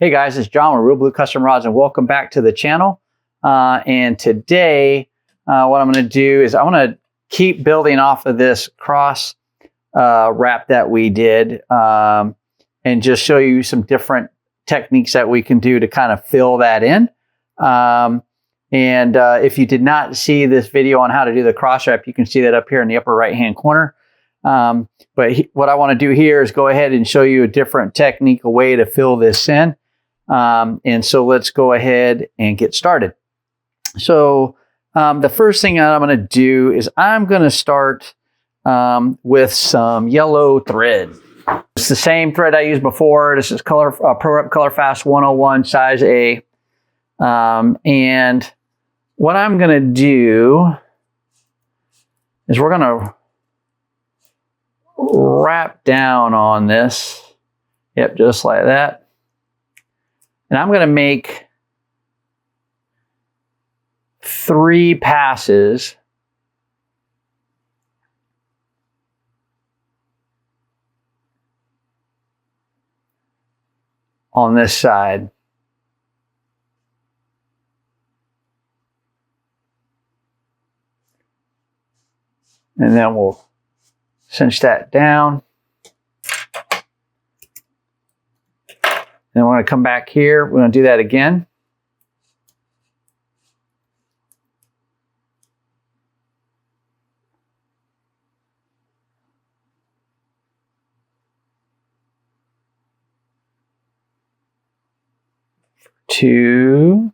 Hey guys, it's John with ReelBlue Custom Rods and welcome back to the channel. And today, what I'm going to do is I want to keep building off of this cross wrap that we did and just show you some different techniques that we can do to kind of fill that in. If you did not see this video on how to do the cross wrap, you can see that up here in the upper right hand corner. What I want to do here is go ahead and show you a different technique, a way to fill this in. And so let's go ahead and get started. So the first thing that I'm going to do is I'm going to start with some yellow thread. It's the same thread I used before. This is ProRep Color Fast 101 size A. And what I'm going to do is we're going to wrap down on this. Yep, just like that. And I'm going to make 3 passes on this side. And then we'll cinch that down. Then we're going to come back here. We're going to do that again. Two.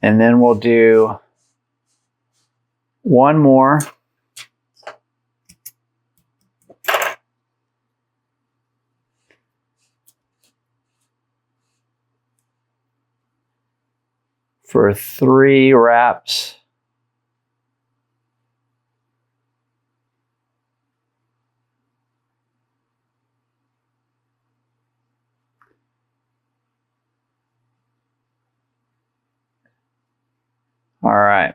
And then we'll do one more. For 3 wraps. All right.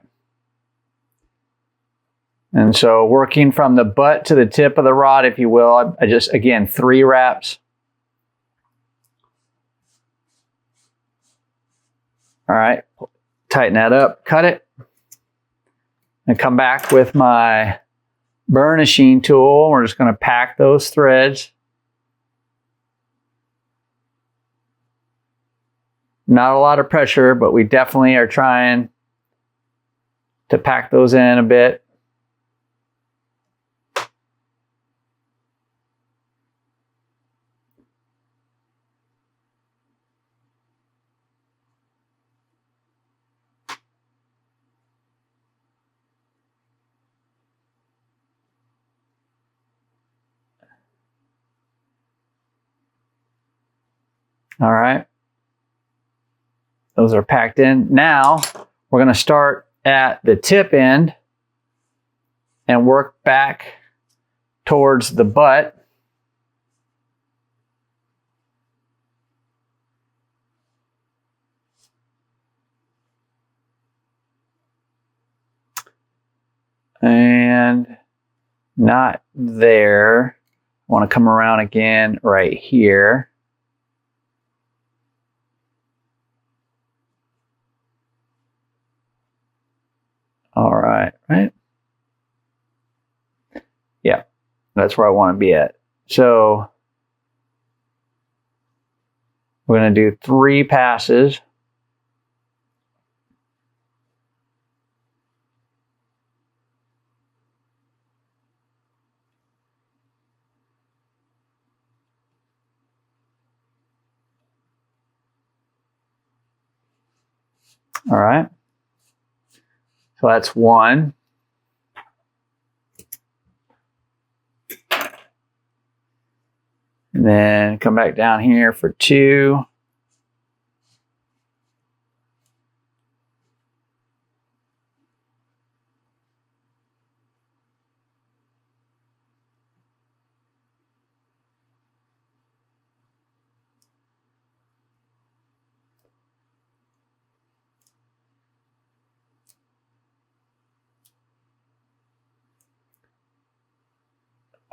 And so working from the butt to the tip of the rod, if you will, I just, again, 3 wraps. All right, tighten that up, cut it, and come back with my burnishing tool. We're just going to pack those threads. Not a lot of pressure, but we definitely are trying to pack those in a bit. All right, those are packed in. Now we're going to start at the tip end and work back towards the butt. And not there. I want to come around again right here. All right, right? Yeah, that's where I want to be at. So we're going to do 3 passes. All right. So that's 1. And then come back down here for 2.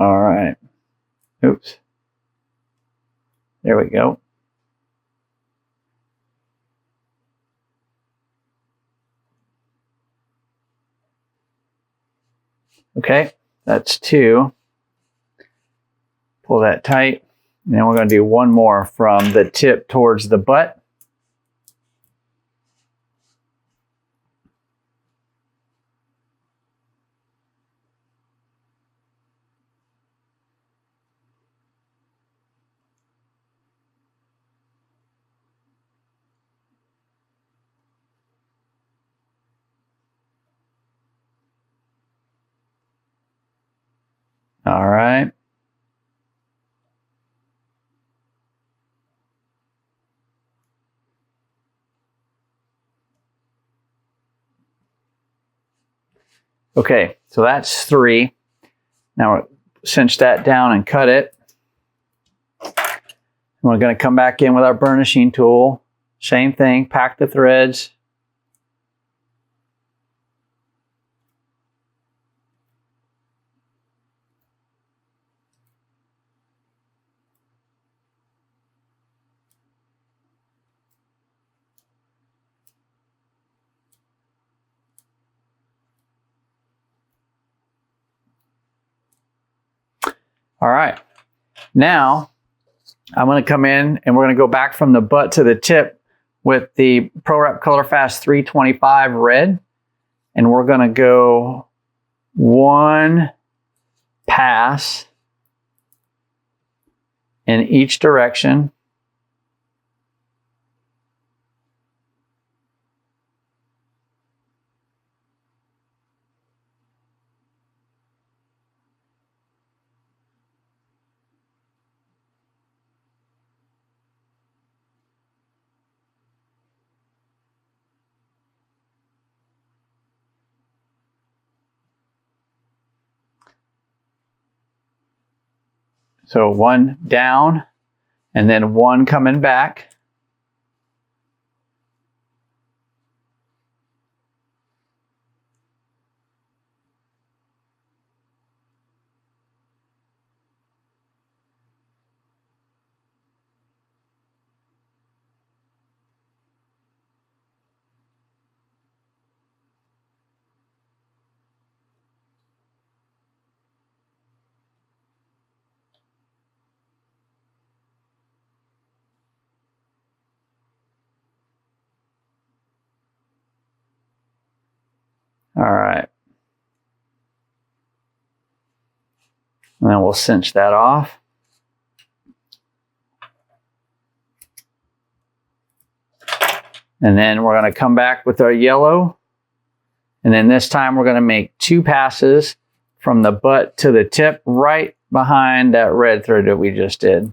All right. Oops. There we go. Okay, that's 2. Pull that tight. And then we're going to do one more from the tip towards the butt. All right. Okay, so that's 3. Now we'll cinch that down and cut it. We're going to come back in with our burnishing tool. Same thing, pack the threads. All right, now I'm going to come in and we're going to go back from the butt to the tip with the ProWrap Color Fast 325 red. And we're going to go 1 pass in each direction. So 1 down and then 1 coming back. All right. And then we'll cinch that off. And then we're going to come back with our yellow. And then this time we're going to make 2 passes from the butt to the tip right behind that red thread that we just did.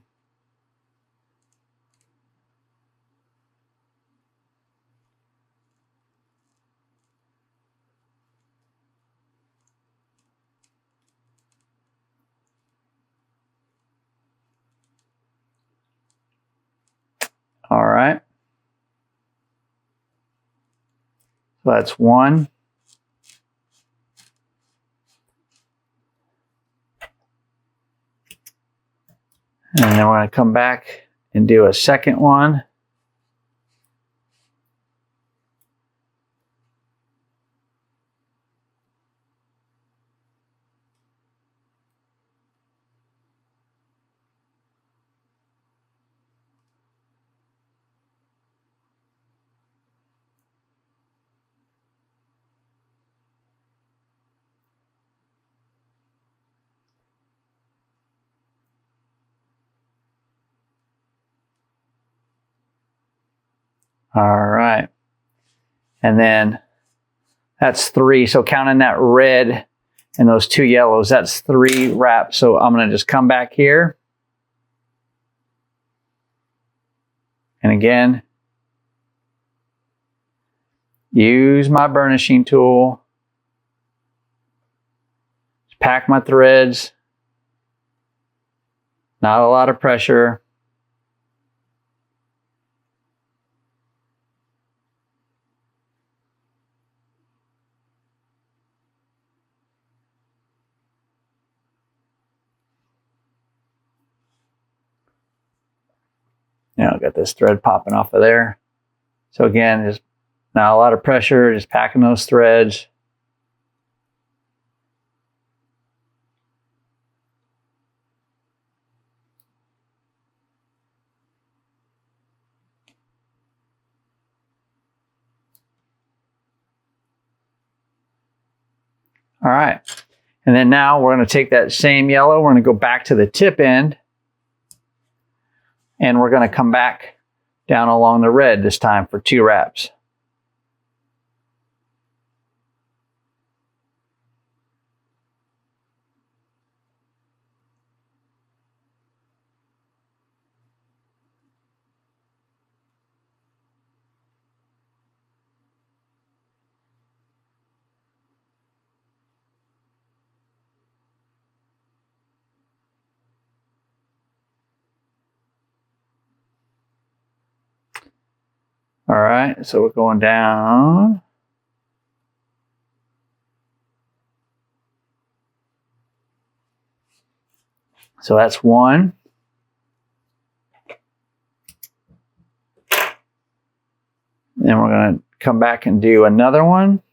All right. So that's 1. And then we're going to come back and do a second one. All right. And then that's 3. So counting that red and those 2 yellows, that's 3 wraps. So I'm going to just come back here. And again, use my burnishing tool. Pack my threads. Not a lot of pressure. You know, got this thread popping off of there. So again, there's not a lot of pressure, just packing those threads. All right. And then now we're going to take that same yellow, we're going to go back to the tip end, and we're going to come back down along the red this time for 2 wraps. All right, so we're going down. So that's 1. Then we're going to come back and do another one.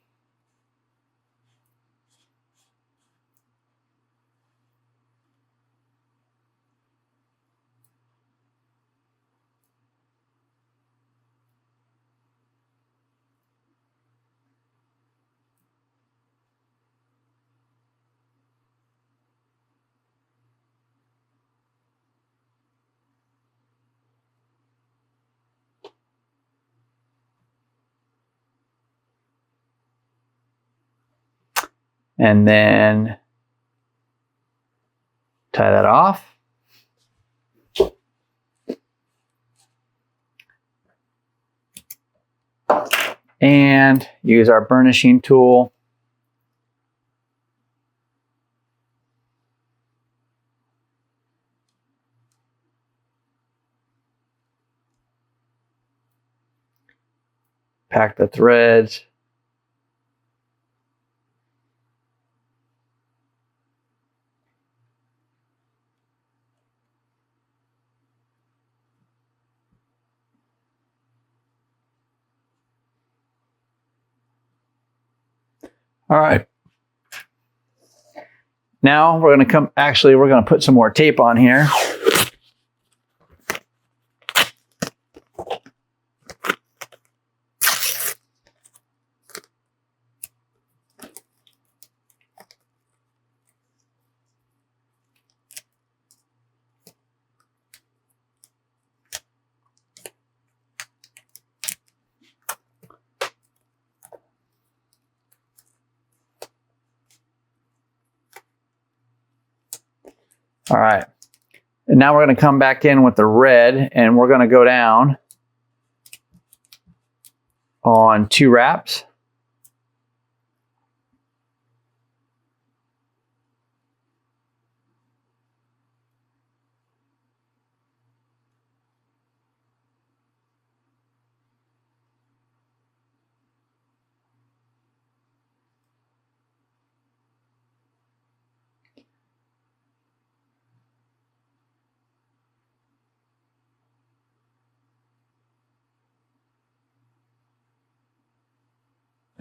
And then tie that off. And use our burnishing tool. Pack the threads. All right. Now we're going to we're going to put some more tape on here. All right. And now we're going to come back in with the red, and we're going to go down on 2 wraps.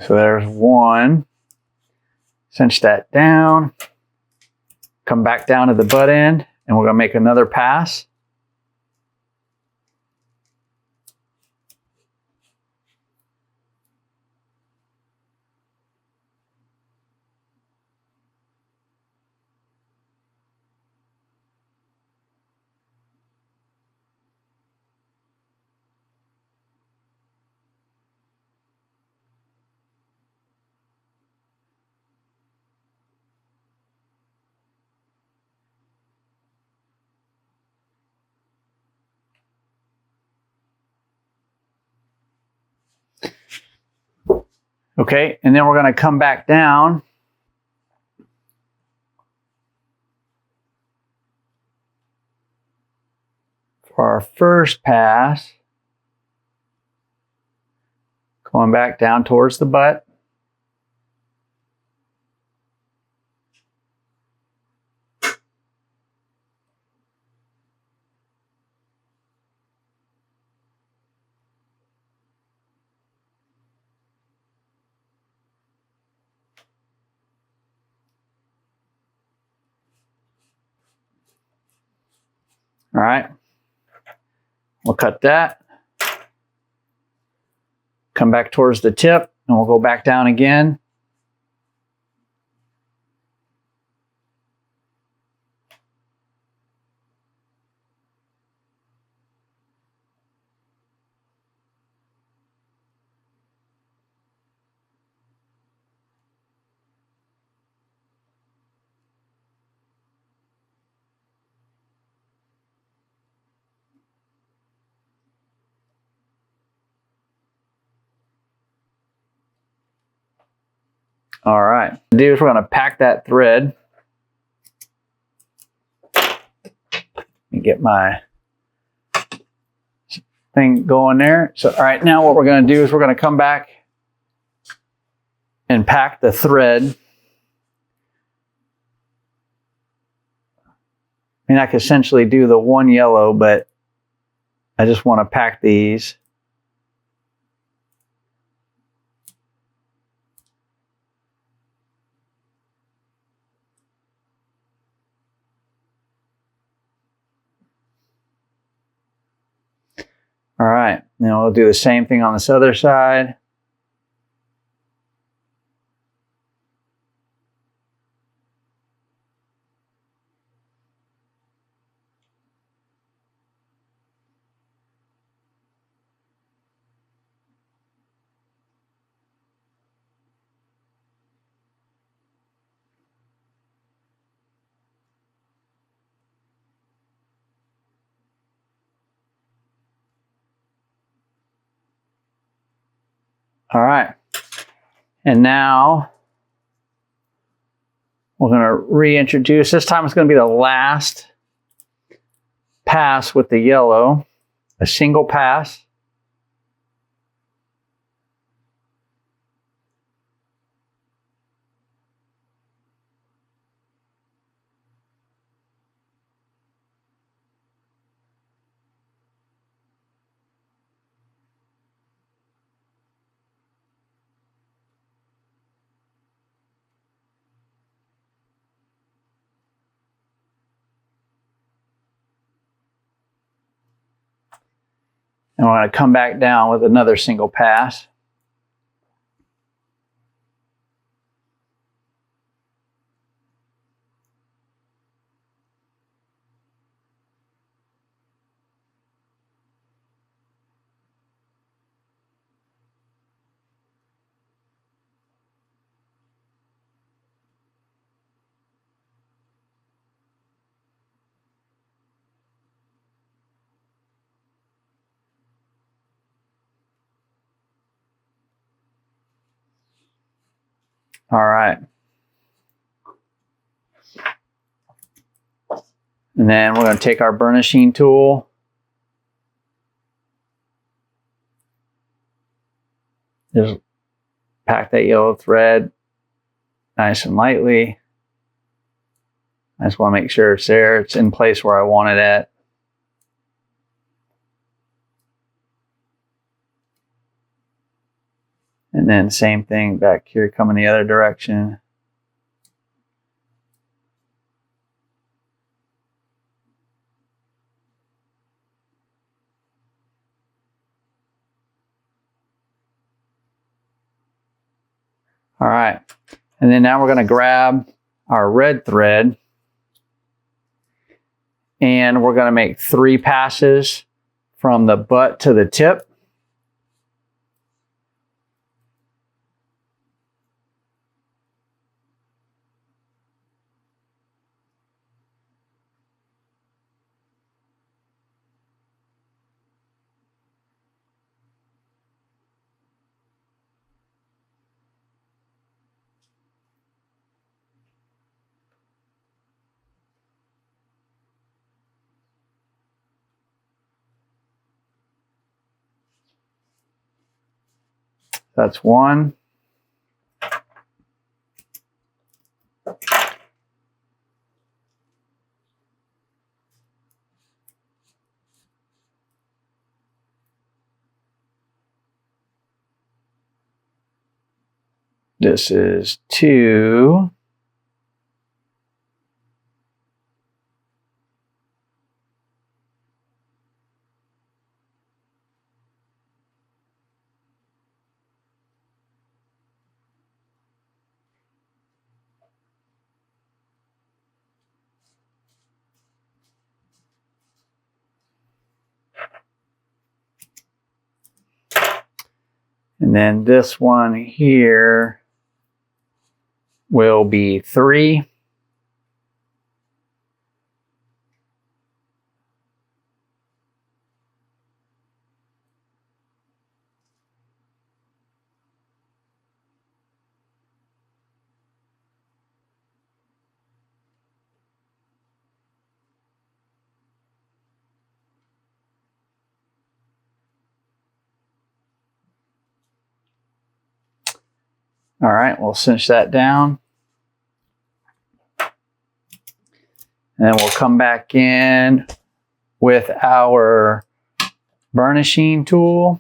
So there's 1. Cinch that down. Come back down to the butt end, and we're going to make another pass. Okay, and then we're going to come back down for our first pass. Going back down towards the butt. All right. We'll cut that. Come back towards the tip, and we'll go back down again. All right, what we're going to do is we're going to pack that thread. Let me get my thing going there. So, all right, now what we're going to do is we're going to come back and pack the thread. I mean, I could essentially do the one yellow, but I just want to pack these. All right, now we'll do the same thing on this other side. All right, and now we're going to reintroduce. This time it's going to be the last pass with the yellow, a single pass. And we're going to come back down with another single pass. All right. And then we're going to take our burnishing tool. Just pack that yellow thread nice and lightly. I just want to make sure it's there. It's in place where I want it at. And then same thing back here, coming the other direction. All right, and then now we're going to grab our red thread and we're going to make 3 passes from the butt to the tip. That's 1. This is 2. And then this one here will be 3. All right, we'll cinch that down. And then we'll come back in with our burnishing tool.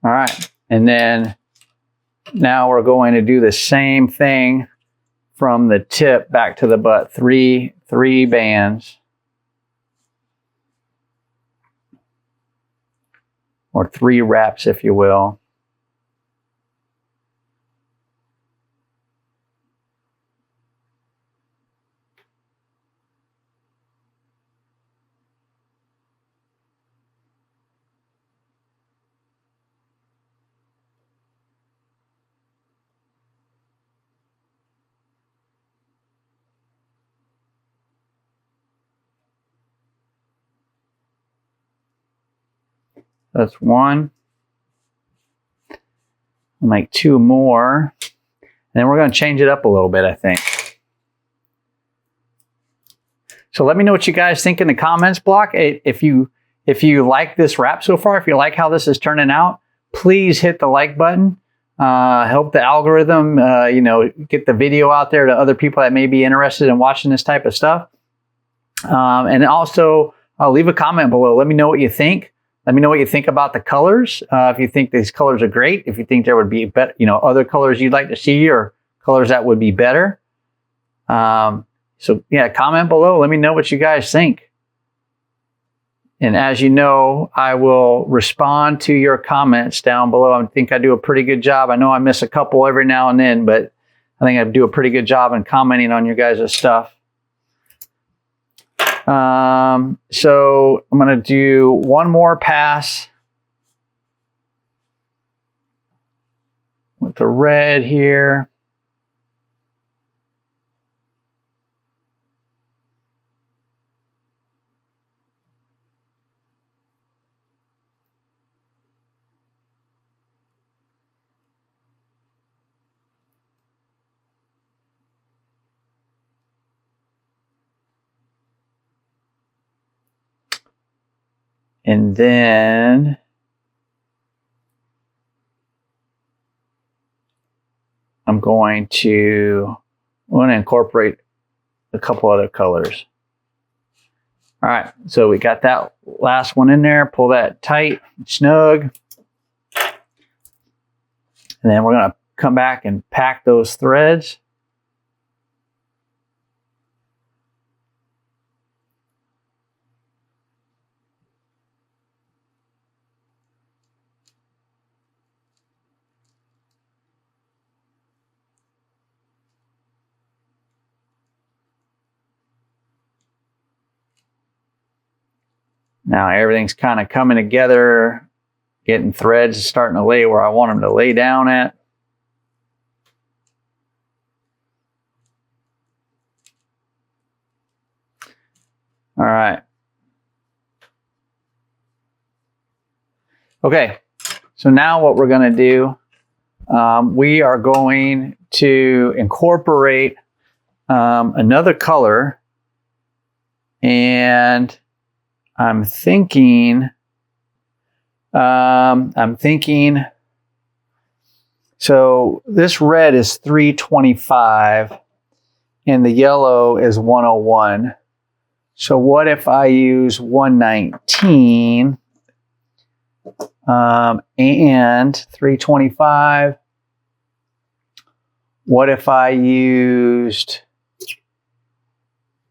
All right, and then now we're going to do the same thing from the tip back to the butt. Three bands, or 3 wraps, if you will. That's 1. We'll make 2 more. And then we're going to change it up a little bit, I think. So let me know what you guys think in the comments block. If you like this wrap so far, if you like how this is turning out, please hit the like button. Help the algorithm, you know, get the video out there to other people that may be interested in watching this type of stuff. And also leave a comment below. Let me know what you think. Let me know what you think about the colors. If you think these colors are great, if you think there would be better, you know, other colors you'd like to see or colors that would be better. So yeah, comment below. Let me know what you guys think. And as you know, I will respond to your comments down below. I think I do a pretty good job. I know I miss a couple every now and then, but I think I do a pretty good job in commenting on your guys' stuff. So I'm going to do one more pass with the red here. And then I'm going to incorporate a couple other colors. All right, so we got that last one in there. Pull that tight, snug. And then we're going to come back and pack those threads. Now everything's kind of coming together, getting threads starting to lay where I want them to lay down at. All right. Okay, so now what we're going to do, we are going to incorporate another color, and I'm thinking, so this red is 325 and the yellow is 101. So what if I use 119 And 325. What if I used,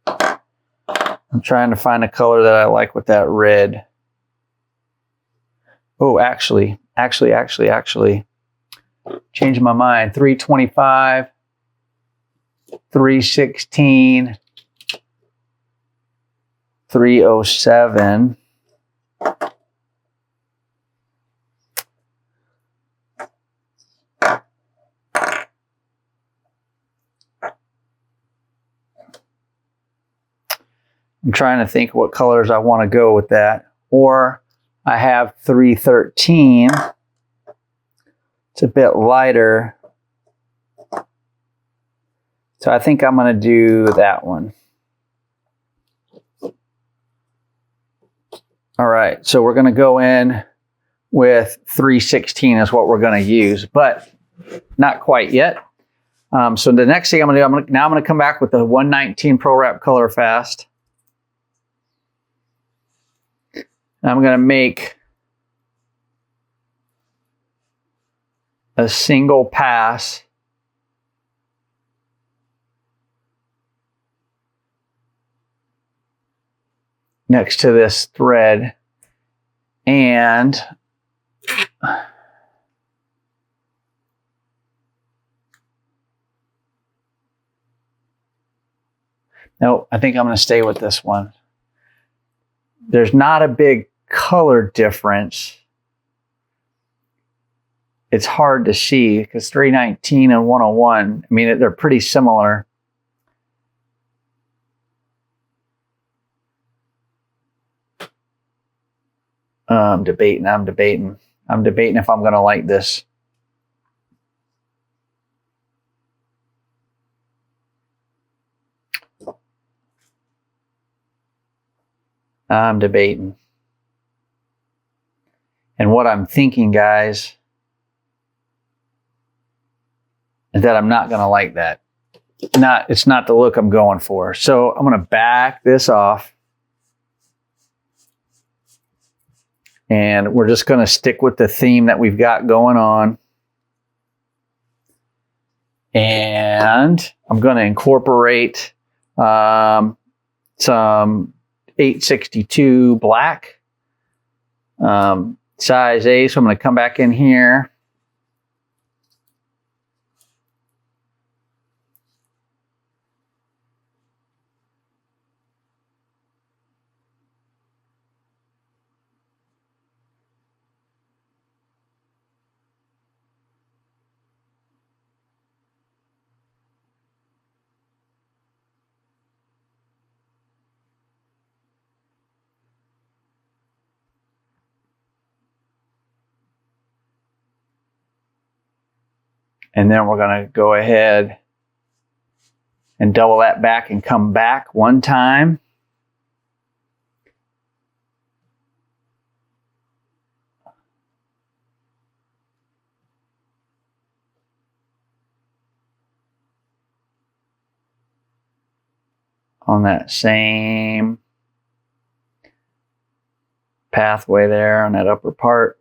I'm trying to find a color that I like with that red. Oh, actually, changed my mind. 325, 316, 307. I'm trying to think what colors I want to go with that. Or I have 313. It's a bit lighter. So I think I'm going to do that one. All right, so we're going to go in with 316 is what we're going to use, but not quite yet. So the next thing I'm going to do, I'm going to come back with the 119 Pro Wrap Color Fast. I'm going to make a single pass next to this thread, and no, I think I'm going to stay with this one. There's not a big color difference. It's hard to see because 319 and 101, I mean, they're pretty similar. I'm debating if I'm going to like this. I'm debating. And what I'm thinking, guys, is that I'm not going to like that. It's not the look I'm going for. So I'm going to back this off. And we're just going to stick with the theme that we've got going on. And I'm going to incorporate some 862 black, size A. So I'm going to come back in here. And then we're going to go ahead and double that back and come back one time. On that same pathway there on that upper part.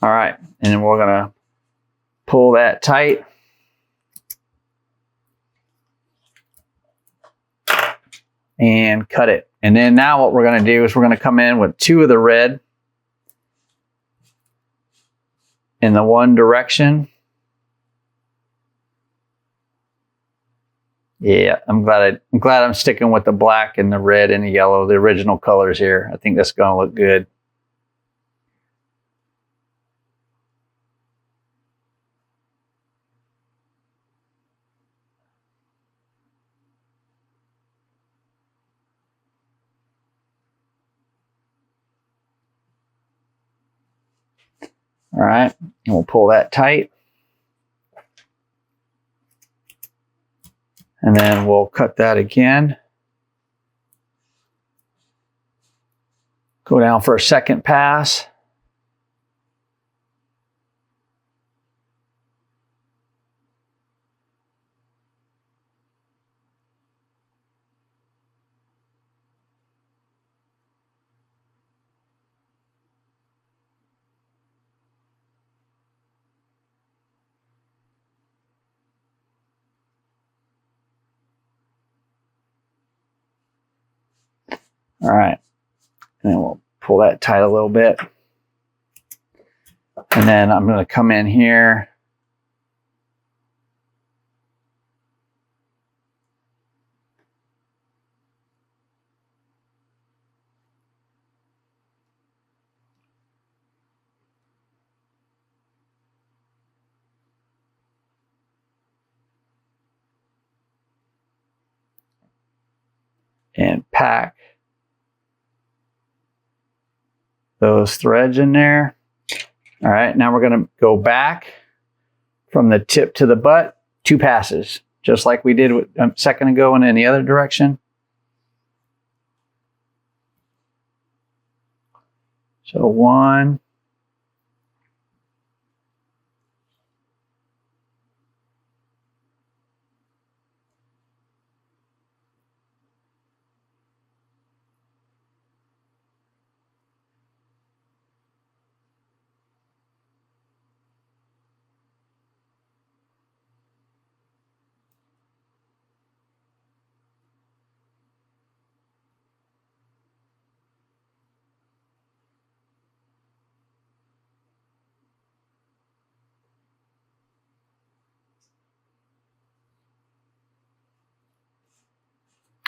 All right, and then we're going to pull that tight. And cut it. And then now what we're going to do is we're going to come in with 2 of the red in the one direction. Yeah, I'm glad I'm sticking with the black and the red and the yellow, the original colors here. I think that's going to look good. All right, and we'll pull that tight. And then we'll cut that again. Go down for a second pass. All right, and then we'll pull that tight a little bit. And then I'm going to come in here and pack those threads in there. All right, now we're going to go back from the tip to the butt, 2 passes, just like we did a second ago and in the other direction. So 1,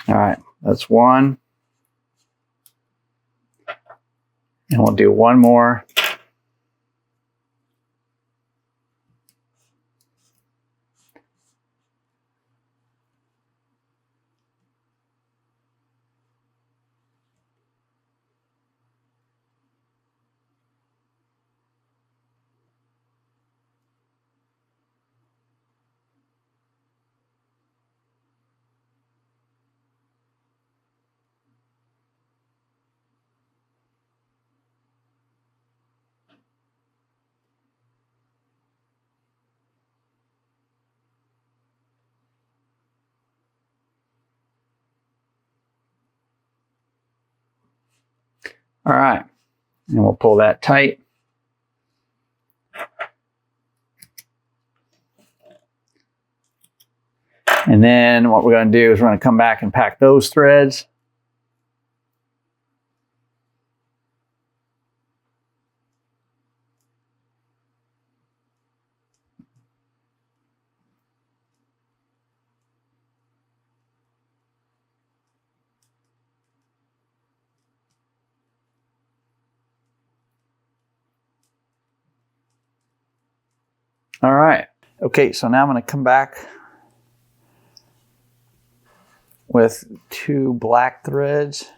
all right, that's 1. And we'll do 1 more. All right, and we'll pull that tight. And then what we're going to do is we're going to come back and pack those threads. All right. Okay, so now I'm going to come back with 2 black threads.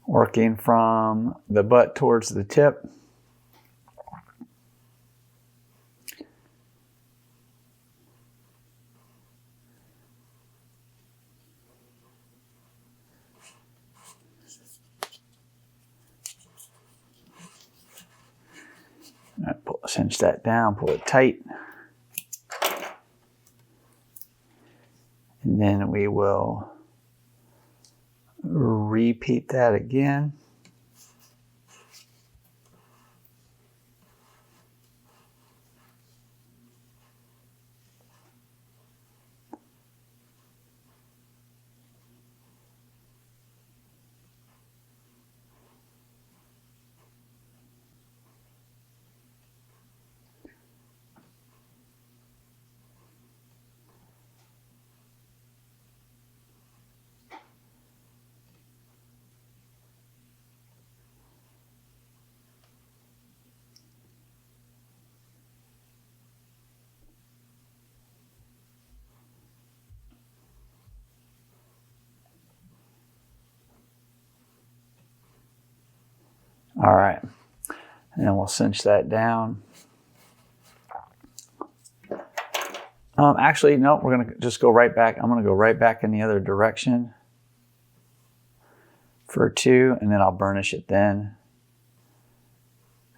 Working from the butt towards the tip. Cinch that down, pull it tight. And then we will repeat that again. All right, and then we'll cinch that down. Actually, no, we're gonna just go right back. I'm gonna go right back in the other direction for 2, and then I'll burnish it then,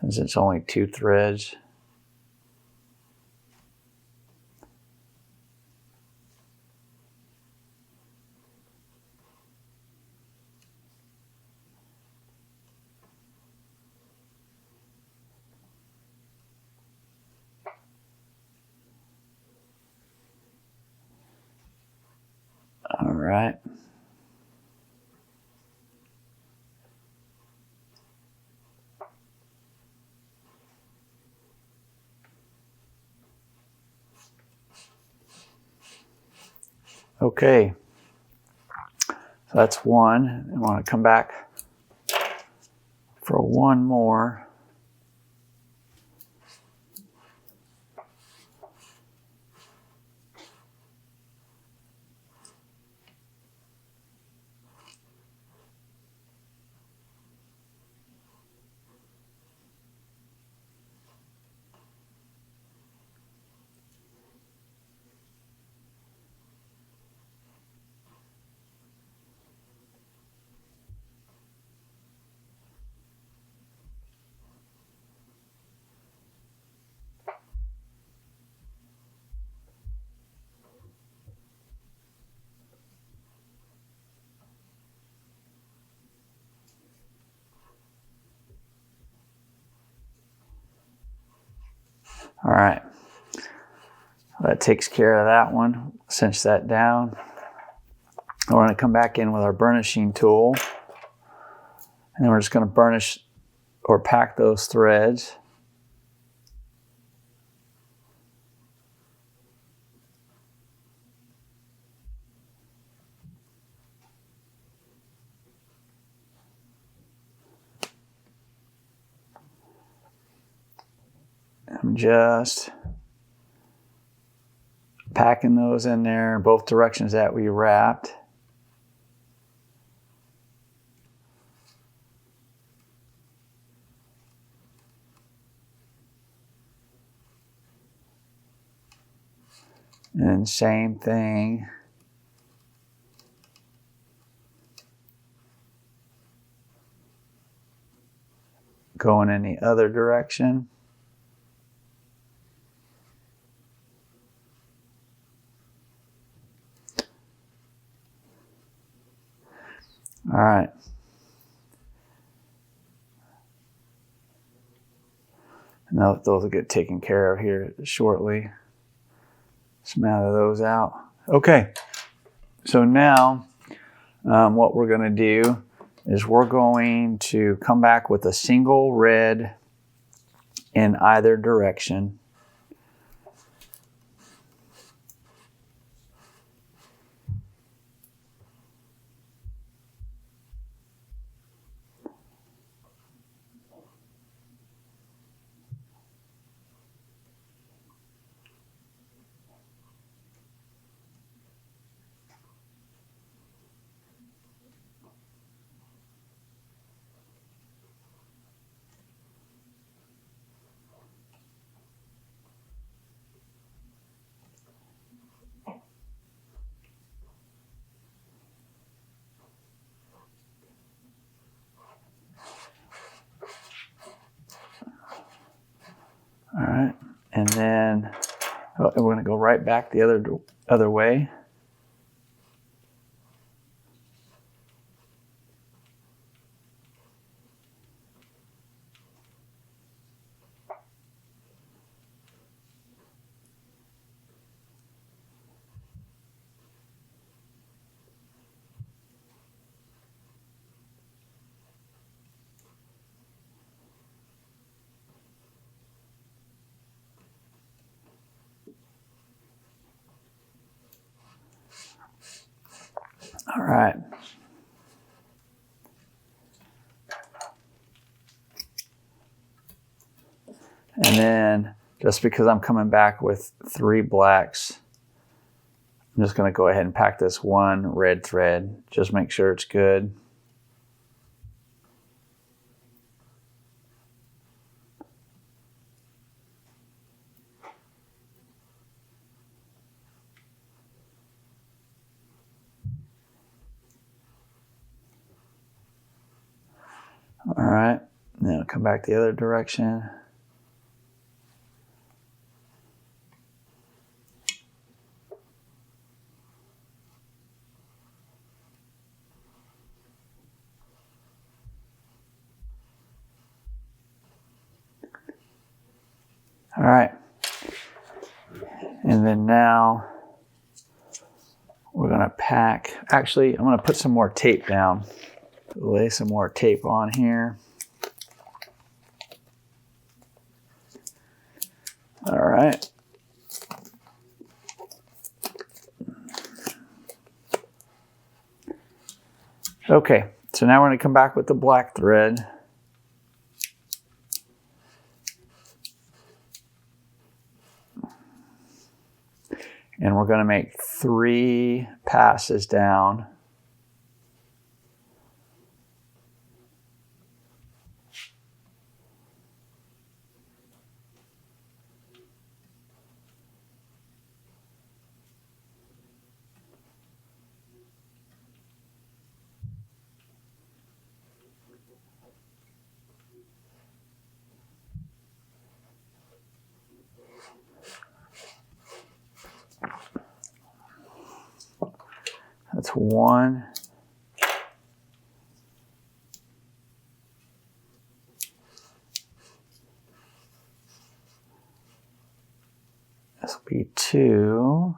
since it's only 2 threads. right. Okay, so that's one. I want to come back for one more. All right, that takes care of that one. Cinch that down. We're going to come back in with our burnishing tool, and then we're just going to burnish or pack those threads. I'm just packing those in there, both directions that we wrapped. And same thing. Going in the other direction. All right. Now those will get taken care of here shortly. Smother those out. Okay. So now what we're going to do is we're going to come back with a single red in either direction. All right, and then we're going to go right back the other way. All right. And then just because I'm coming back with 3 blacks, I'm just going to go ahead and pack this one red thread. Just make sure it's good. All right, then I'll come back the other direction. All right, and then now we're going to pack. Actually, I'm going to put some more tape down. Lay some more tape on here. All right. Okay, so now we're going to come back with the black thread. And we're going to make 3 passes down. That's 1. This will be 2.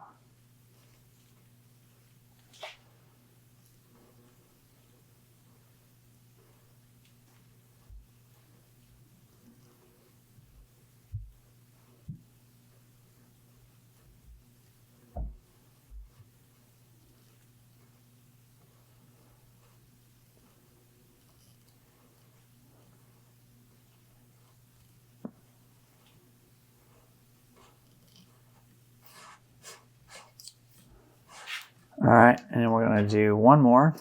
All right, and then we're going to do 1 more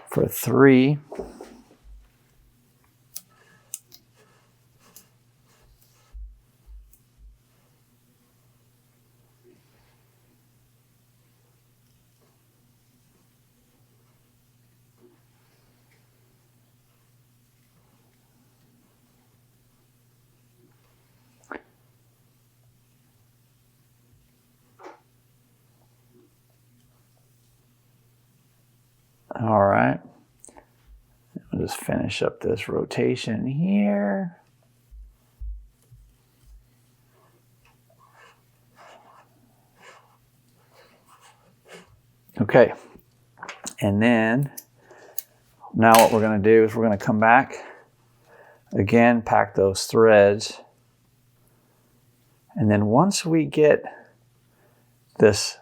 for 3. All right, we'll just finish up this rotation here. Okay, and then now what we're going to do is we're going to come back again, pack those threads, and then once we get this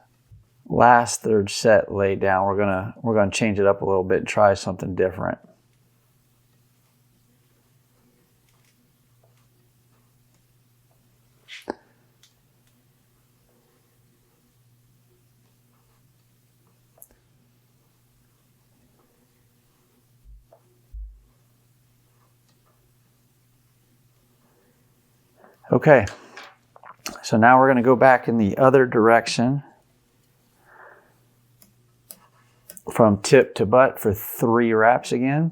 last third set laid down, we're gonna change it up a little bit and try something different. Okay, so now we're going to go back in the other direction from tip to butt for 3 wraps again.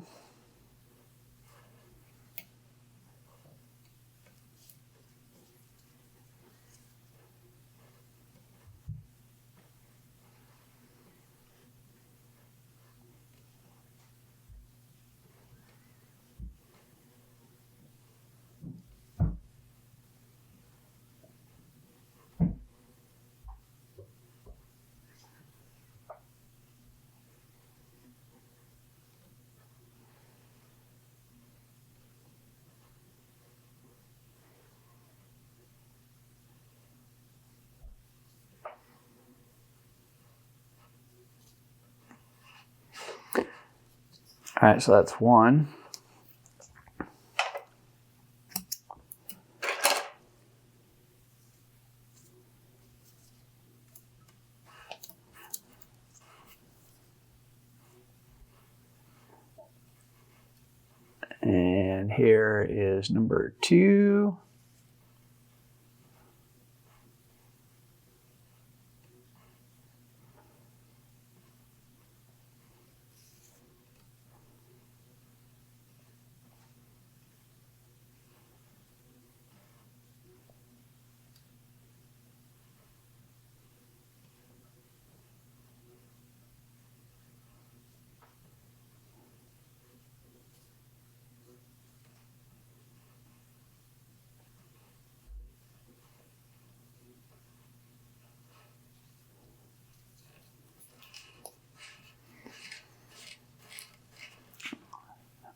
All right, so that's 1. And here is number 2.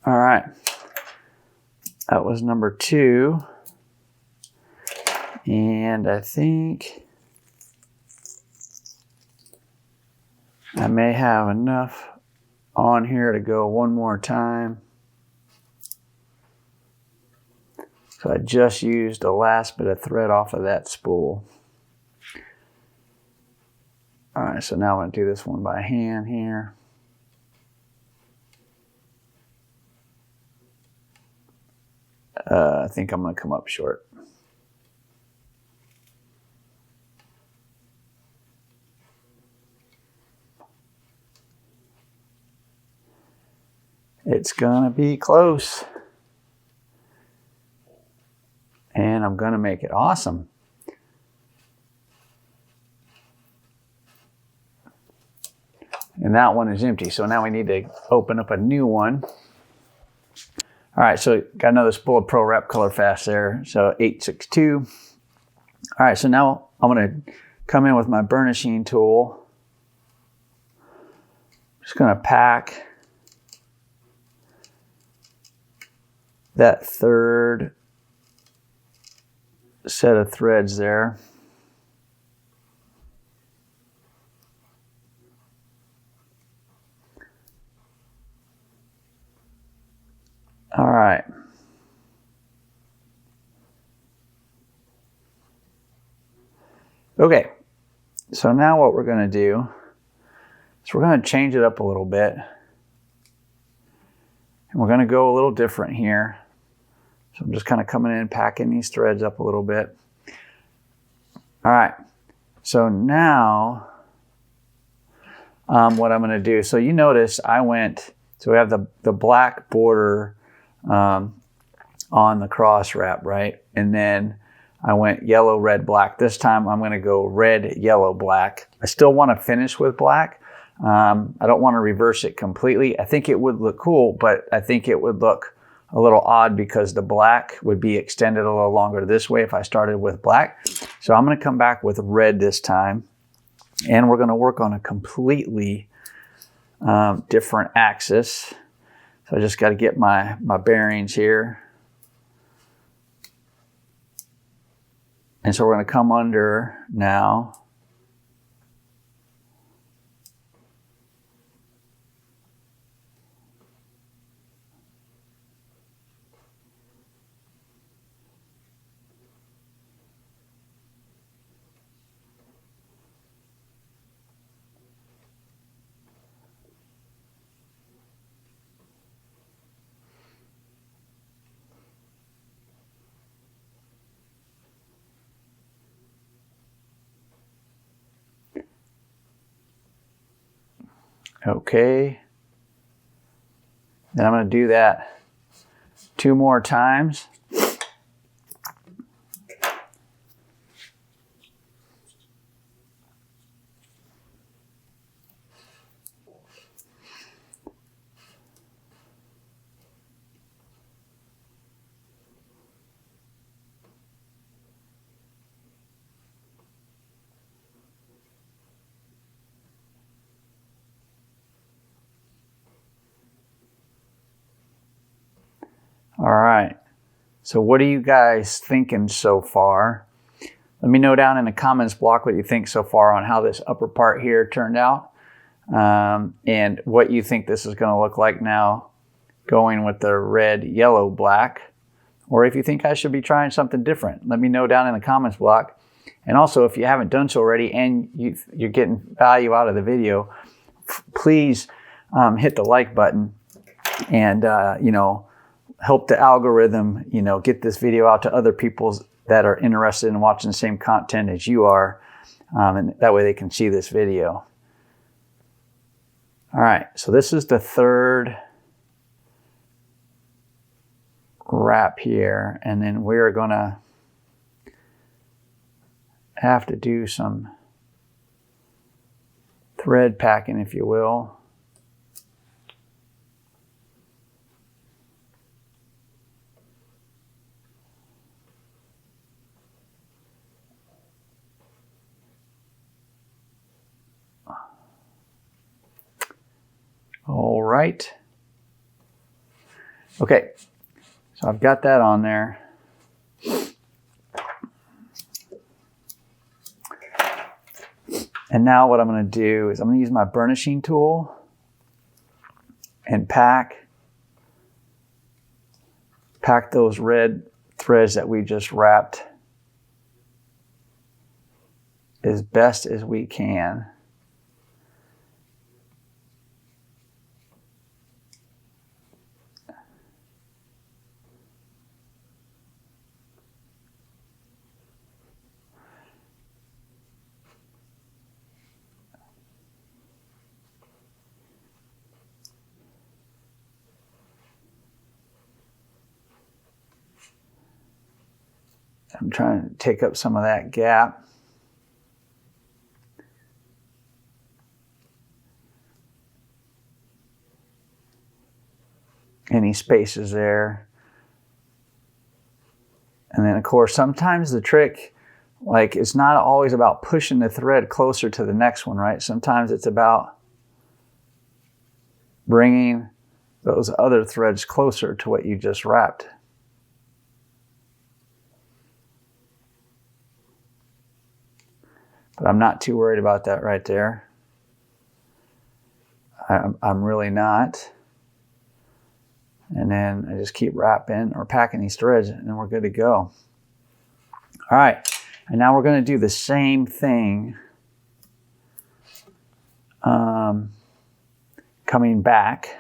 All right, that was number 2. And I think I may have enough on here to go one more time. So I just used the last bit of thread off of that spool. All right, so now I'm going to do this one by hand here. I think I'm going to come up short. It's going to be close. And I'm going to make it awesome. And that one is empty. So now we need to open up a new one. All right, so got another spool of Pro Wrap Color Fast there. So 862. All right, so now I'm going to come in with my burnishing tool. Just going to pack that third set of threads there. All right. Okay, so now what we're going to do is we're going to change it up a little bit. And we're going to go a little different here. So I'm just kind of coming in, packing these threads up a little bit. All right, so now what I'm going to do, so you notice I went, so we have the black border on the cross wrap, right? And then I went yellow, red, black. This time I'm going to go red, yellow, black. I still want to finish with black. I don't want to reverse it completely. I think it would look cool, but I think it would look a little odd because the black would be extended a little longer this way if I started with black. So I'm going to come back with red this time, and we're going to work on a completely different axis. So I just got to get my bearings here. And so we're going to come under now. Okay. Then I'm going to do that 2 more times. All right, so what are you guys thinking so far? Let me know down in the comments block what you think so far on how this upper part here turned out, and what you think this is going to look like now going with the red, yellow, black, or if you think I should be trying something different. Let me know down in the comments block. And also, if you haven't done so already and you're getting value out of the video, please hit the like button and you know, help the algorithm, you know, get this video out to other people that are interested in watching the same content as you are, and that way they can see this video. All right, so this is the third wrap here, and then we're gonna have to do some thread packing, if you will. All right. Okay, so I've got that on there. And now what I'm going to do is I'm going to use my burnishing tool and pack those red threads that we just wrapped as best as we can. I'm trying to take up some of that gap. Any spaces there. And then of course, sometimes the trick, like, it's not always about pushing the thread closer to the next one, right? Sometimes it's about bringing those other threads closer to what you just wrapped. But I'm not too worried about that right there. I'm really not. And then I just keep wrapping or packing these threads, and then we're good to go. All right, and now we're going to do the same thing coming back.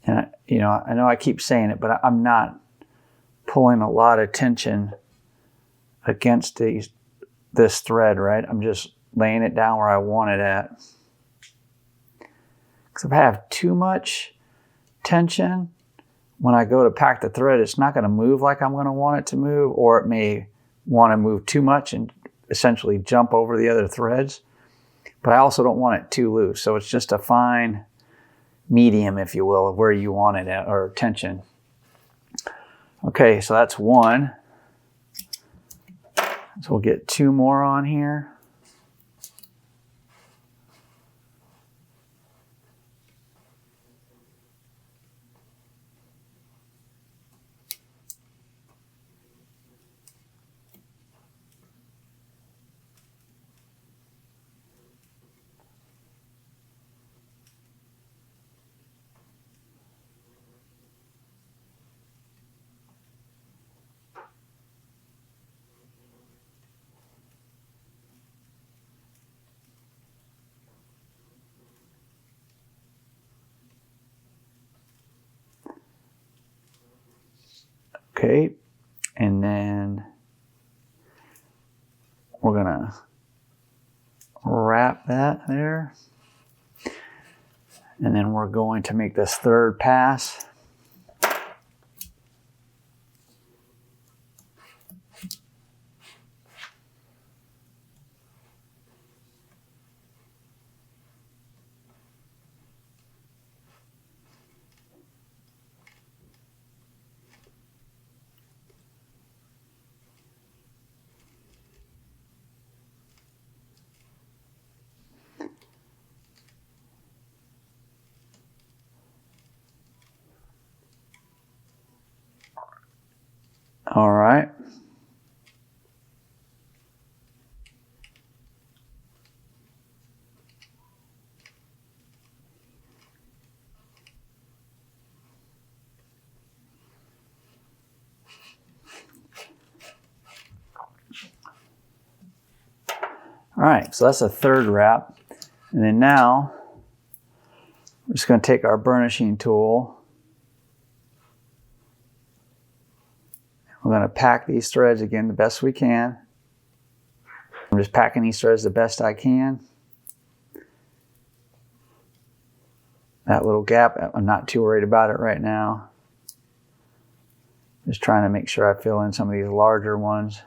And you know I keep saying it, but I'm not pulling a lot of tension against this thread, right? I'm just laying it down where I want it at. Because if I have too much tension, when I go to pack the thread, it's not going to move like I'm going to want it to move, or it may want to move too much and essentially jump over the other threads. But I also don't want it too loose. So it's just a fine medium, if you will, of where you want it at, or tension. Okay, so that's one. So we'll get two more on here. Okay, and then we're gonna wrap that there. And then we're going to make this third pass. All right. All right, so that's a third wrap. And then now, we're just going to take our burnishing tool. We're going to pack these threads again the best we can. I'm just packing these threads the best I can. That little gap, I'm not too worried about it right now. Just trying to make sure I fill in some of these larger ones.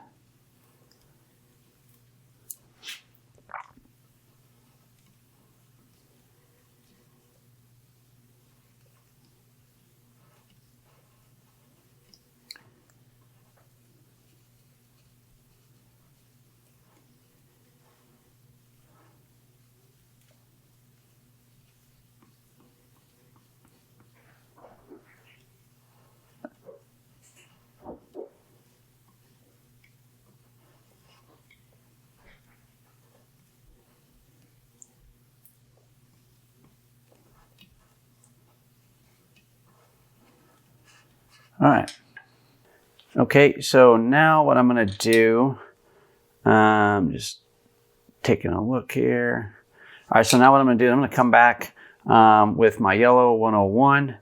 All right. Okay, so now what I'm going to do, just taking a look here. All right, so now what I'm going to do, I'm going to come back with my yellow 101,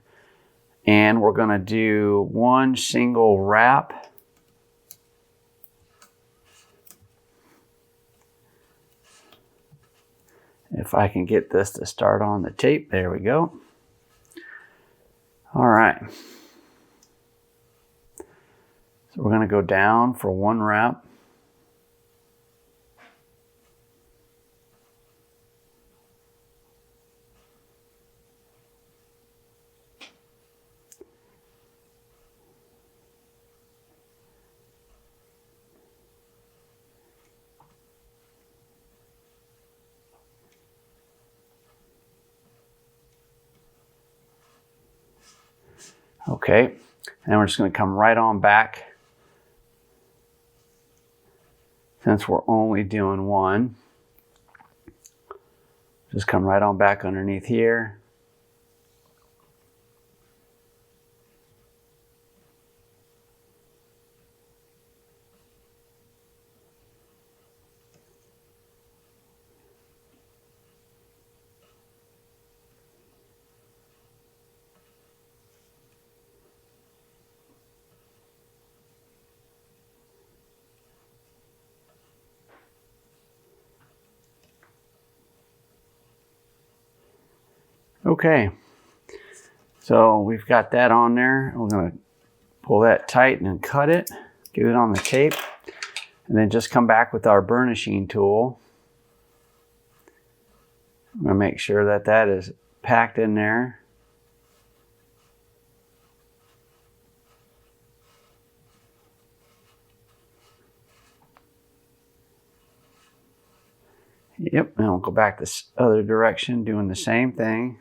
and we're going to do one single wrap. If I can get this to start on the tape, there we go. All right. So we're going to go down for one wrap. Okay, and we're just going to come right on back. Since we're only doing one, just come right on back underneath here. Okay, so we've got that on there. We're going to pull that tight and then cut it, get it on the tape, and then just come back with our burnishing tool. I'm going to make sure that that is packed in there. Yep, and we'll go back this other direction, doing the same thing.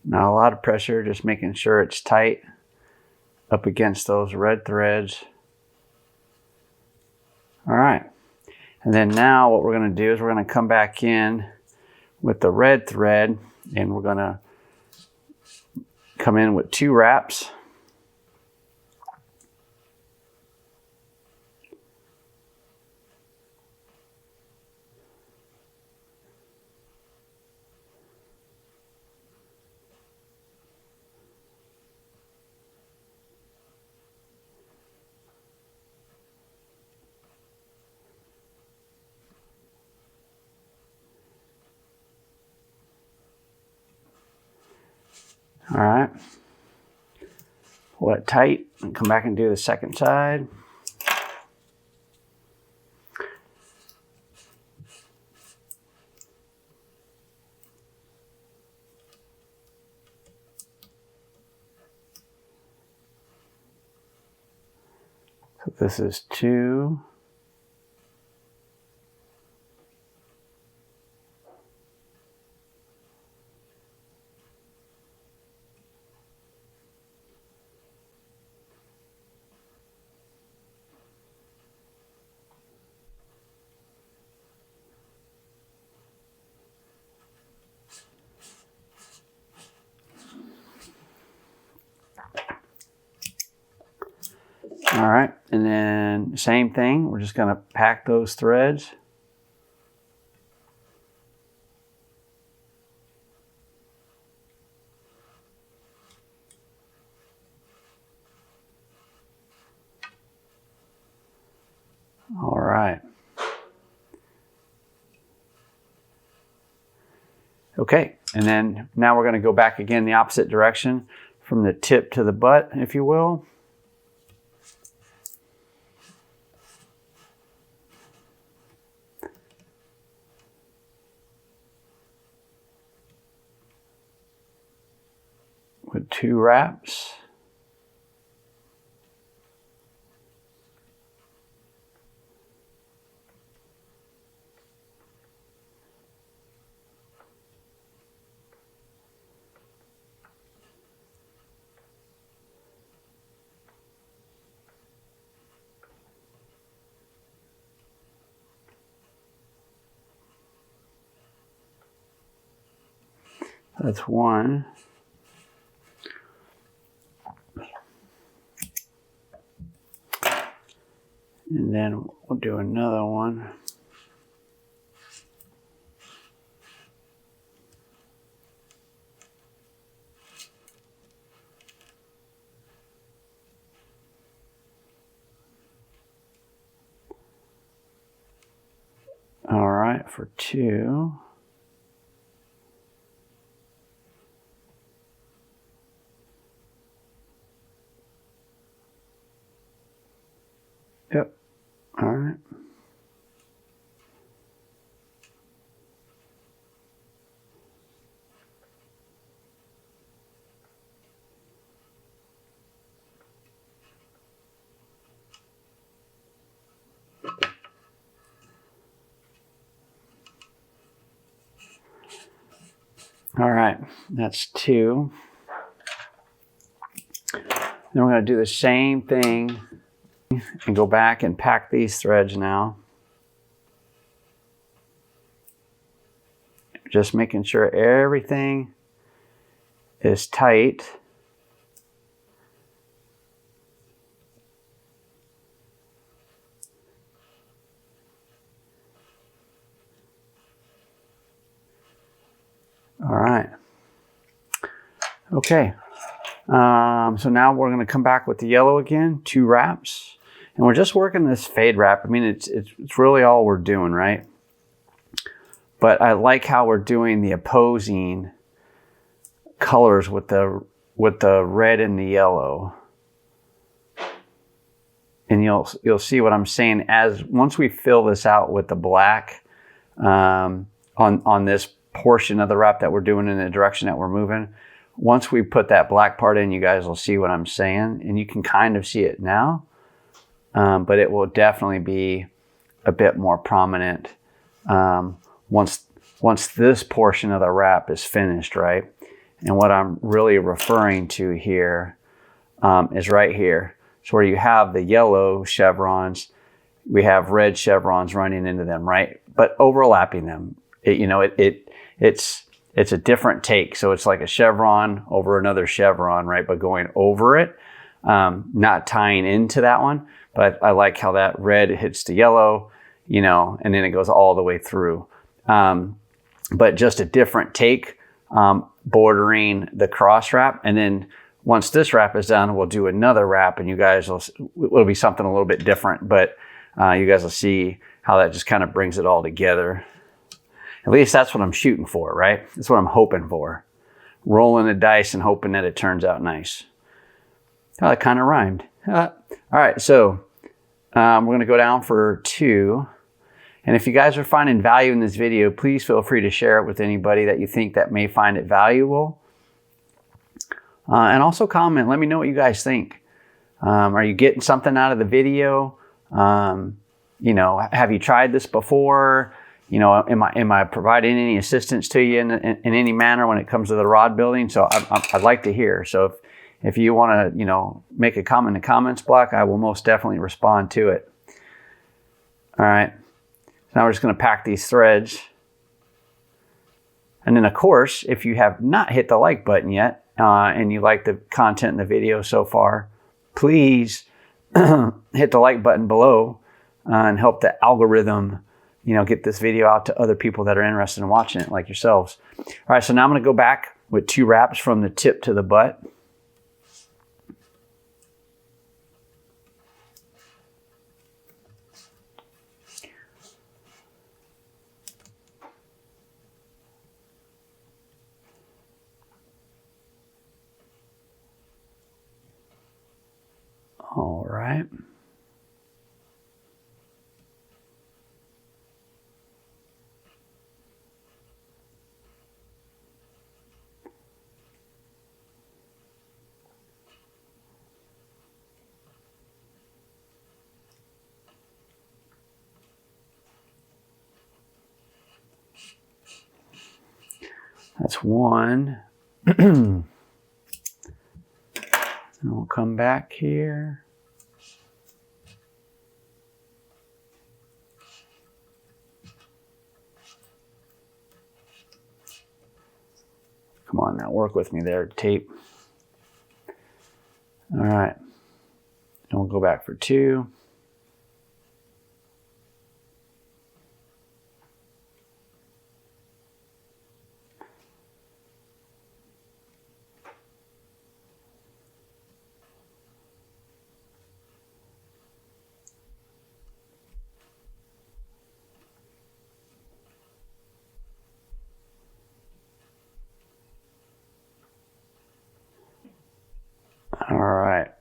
Not a lot of pressure, just making sure it's tight up against those red threads. All right, and then now what we're going to do is we're going to come back in with the red thread, and we're going to come in with two wraps. All right, pull it tight and come back and do the second side. So this is two. All right, and then same thing, we're just going to pack those threads. All right. Okay, and then now we're going to go back again the opposite direction from the tip to the butt, if you will. With two wraps. That's one. And then we'll do another one. All right, for two. Yep. All right. All right, that's two. Then we're going to do the same thing and go back and pack these threads now. Just making sure everything is tight. All right. Okay. So now we're going to come back with the yellow again, 2 wraps. And we're just working this fade wrap. I mean, it's really all we're doing, right? But I like how we're doing the opposing colors with the red and the yellow. And you'll see what I'm saying as once we fill this out with the black on this portion of the wrap that we're doing in the direction that we're moving. Once we put that black part in, you guys will see what I'm saying, and you can kind of see it now, but it will definitely be a bit more prominent once this portion of the wrap is finished, right? And what I'm really referring to here is right here. So where you have the yellow chevrons, we have red chevrons running into them, right? But overlapping them, it's a different take. So it's like a chevron over another chevron, right? But going over it, not tying into that one. But I like how that red hits the yellow, and then it goes all the way through. But just a different take, bordering the cross wrap. And then once this wrap is done, we'll do another wrap, and you guys it'll be something a little bit different, but you guys will see how that just kind of brings it all together. At least that's what I'm shooting for, right? That's what I'm hoping for. Rolling the dice and hoping that it turns out nice. Oh, that kind of rhymed. All right, so we're going to go down for 2. And if you guys are finding value in this video, please feel free to share it with anybody that you think that may find it valuable. And also comment. Let me know what you guys think. Are you getting something out of the video? Have you tried this before? Am I providing any assistance to you in any manner when it comes to the rod building? So I'd like to hear. So if you want to, make a comment in the comments block, I will most definitely respond to it. All right. Now we're just going to pack these threads. And then, of course, if you have not hit the like button yet and you like the content in the video so far, please hit the like button below and help the algorithm get this video out to other people that are interested in watching it, like yourselves. All right, so now I'm going to go back with 2 wraps from the tip to the butt. All right. That's one. And we'll come back here. Come on now, work with me there, tape. All right, and we'll go back for 2. All right.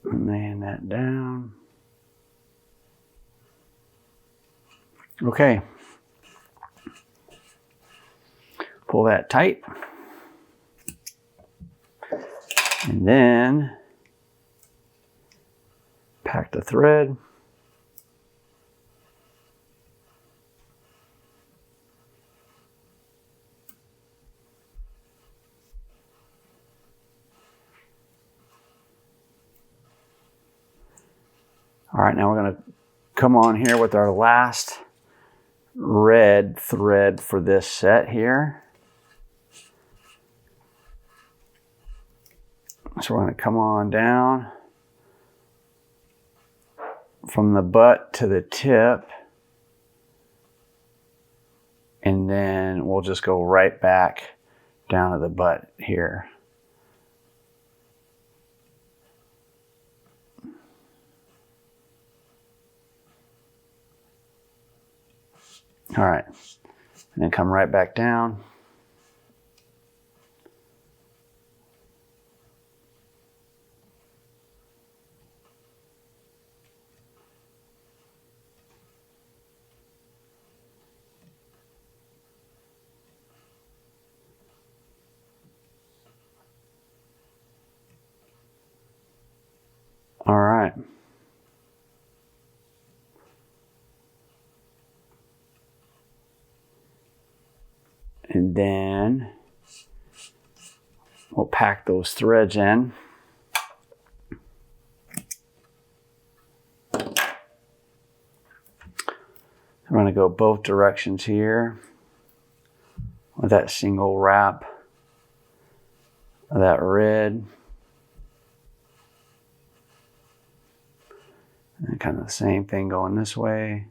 Laying that down. Okay. Pull that tight. And then pack the thread. All right, now we're going to come on here with our last red thread for this set here. So we're going to come on down from the butt to the tip, and then we'll just go right back down to the butt here. All right, and then come right back down. All right. And then we'll pack those threads in. I'm going to go both directions here with that single wrap of that red. And kind of the same thing going this way.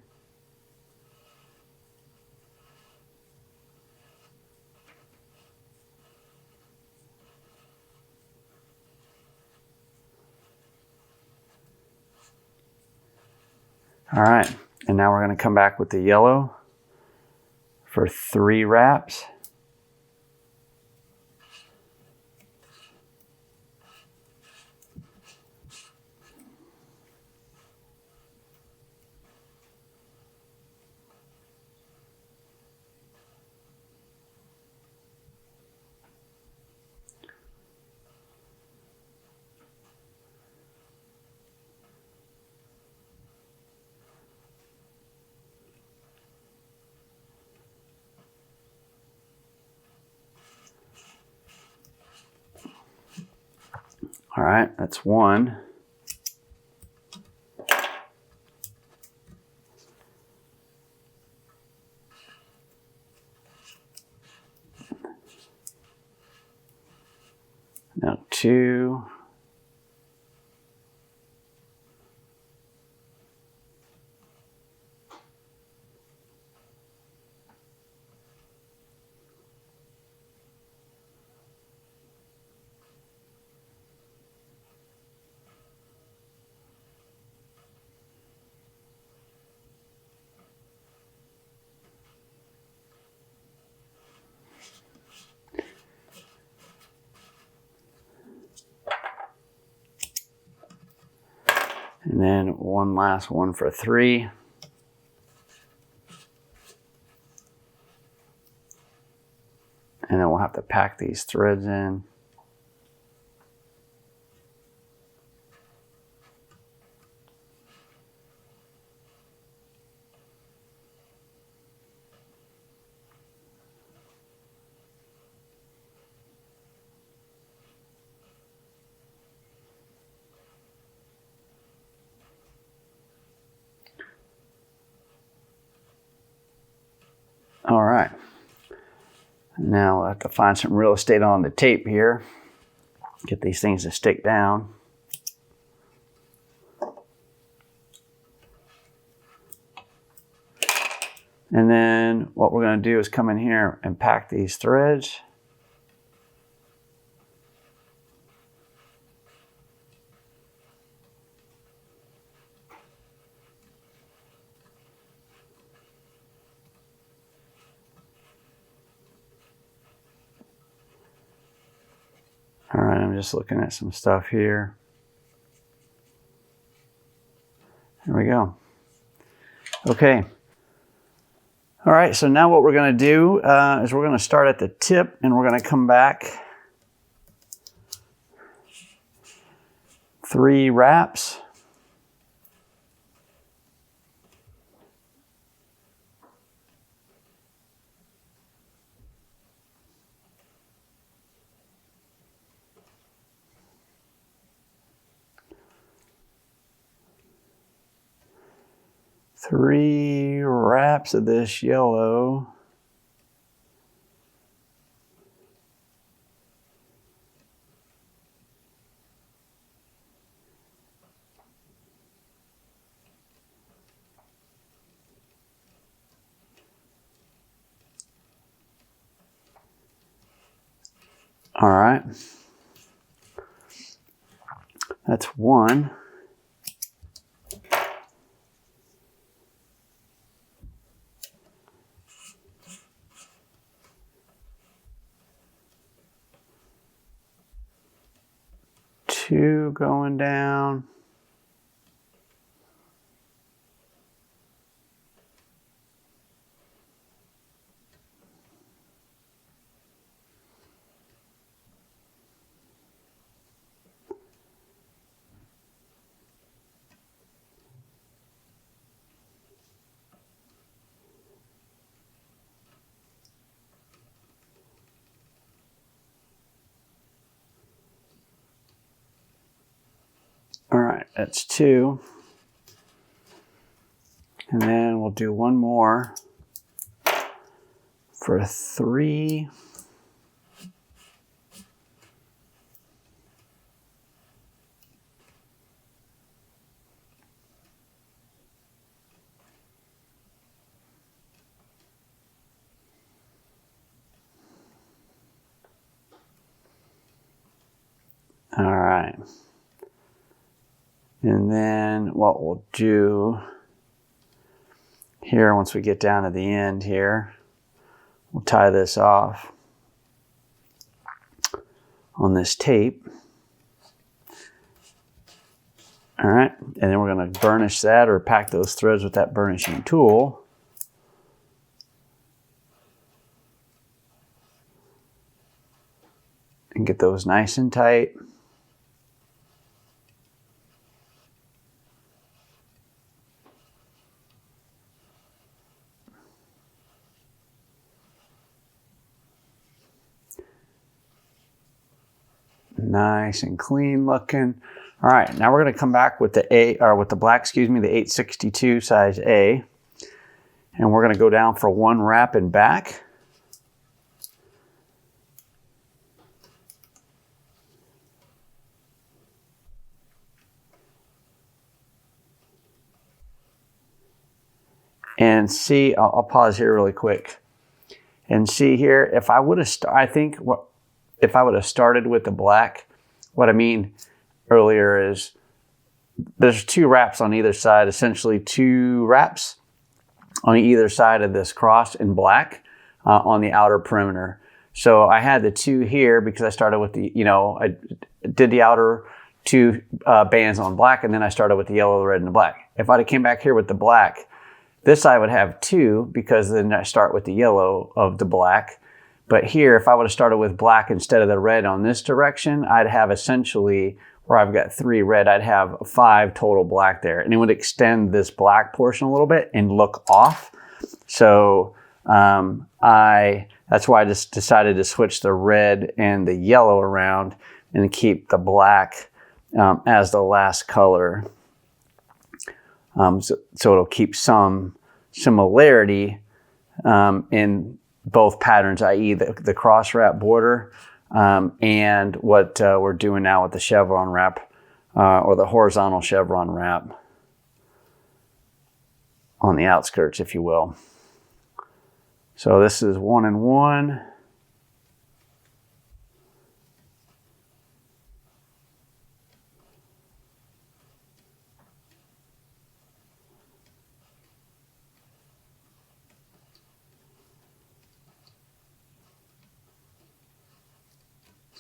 All right, and now we're going to come back with the yellow for 3 wraps. All right, that's 1. Now 2. And then one last one for 3. And then we'll have to pack these threads in. All right, Now we'll have to find some real estate on the tape here. Get these things to stick down. And then what we're going to do is come in here and pack these threads. All right, I'm just looking at some stuff here. There we go. Okay. All right, so now what we're going to do is we're going to start at the tip and we're going to come back 3 wraps. Three wraps of this yellow. All right. That's 1. Two going down. All right, that's 2. And then we'll do 1 more for 3. All right. And then what we'll do here, once we get down to the end here, we'll tie this off on this tape. All right, and then we're going to burnish that or pack those threads with that burnishing tool. And get those nice and tight. Nice and clean looking. All right, now we're going to come back with the black, excuse me, the 862 size A, and we're going to go down for 1 wrap and back. And see, I'll pause here really quick, and see here if I would have, if I would have started with the black, what I mean earlier is there's 2 wraps on either side, essentially 2 wraps on either side of this cross in black on the outer perimeter. So I had the 2 here because I started with the, I did the outer 2 bands on black, and then I started with the yellow, the red, and the black. If I'd have came back here with the black, this side would have 2 because then I start with the yellow of the black. But here, if I would have started with black instead of the red on this direction, I'd have essentially, where I've got 3 red, I'd have 5 total black there. And it would extend this black portion a little bit and look off. So that's why I just decided to switch the red and the yellow around and keep the black as the last color. So it'll keep some similarity in both patterns, i.e. the cross wrap border and what we're doing now with the chevron wrap or the horizontal chevron wrap on the outskirts, if you will. So this is 1 and 1.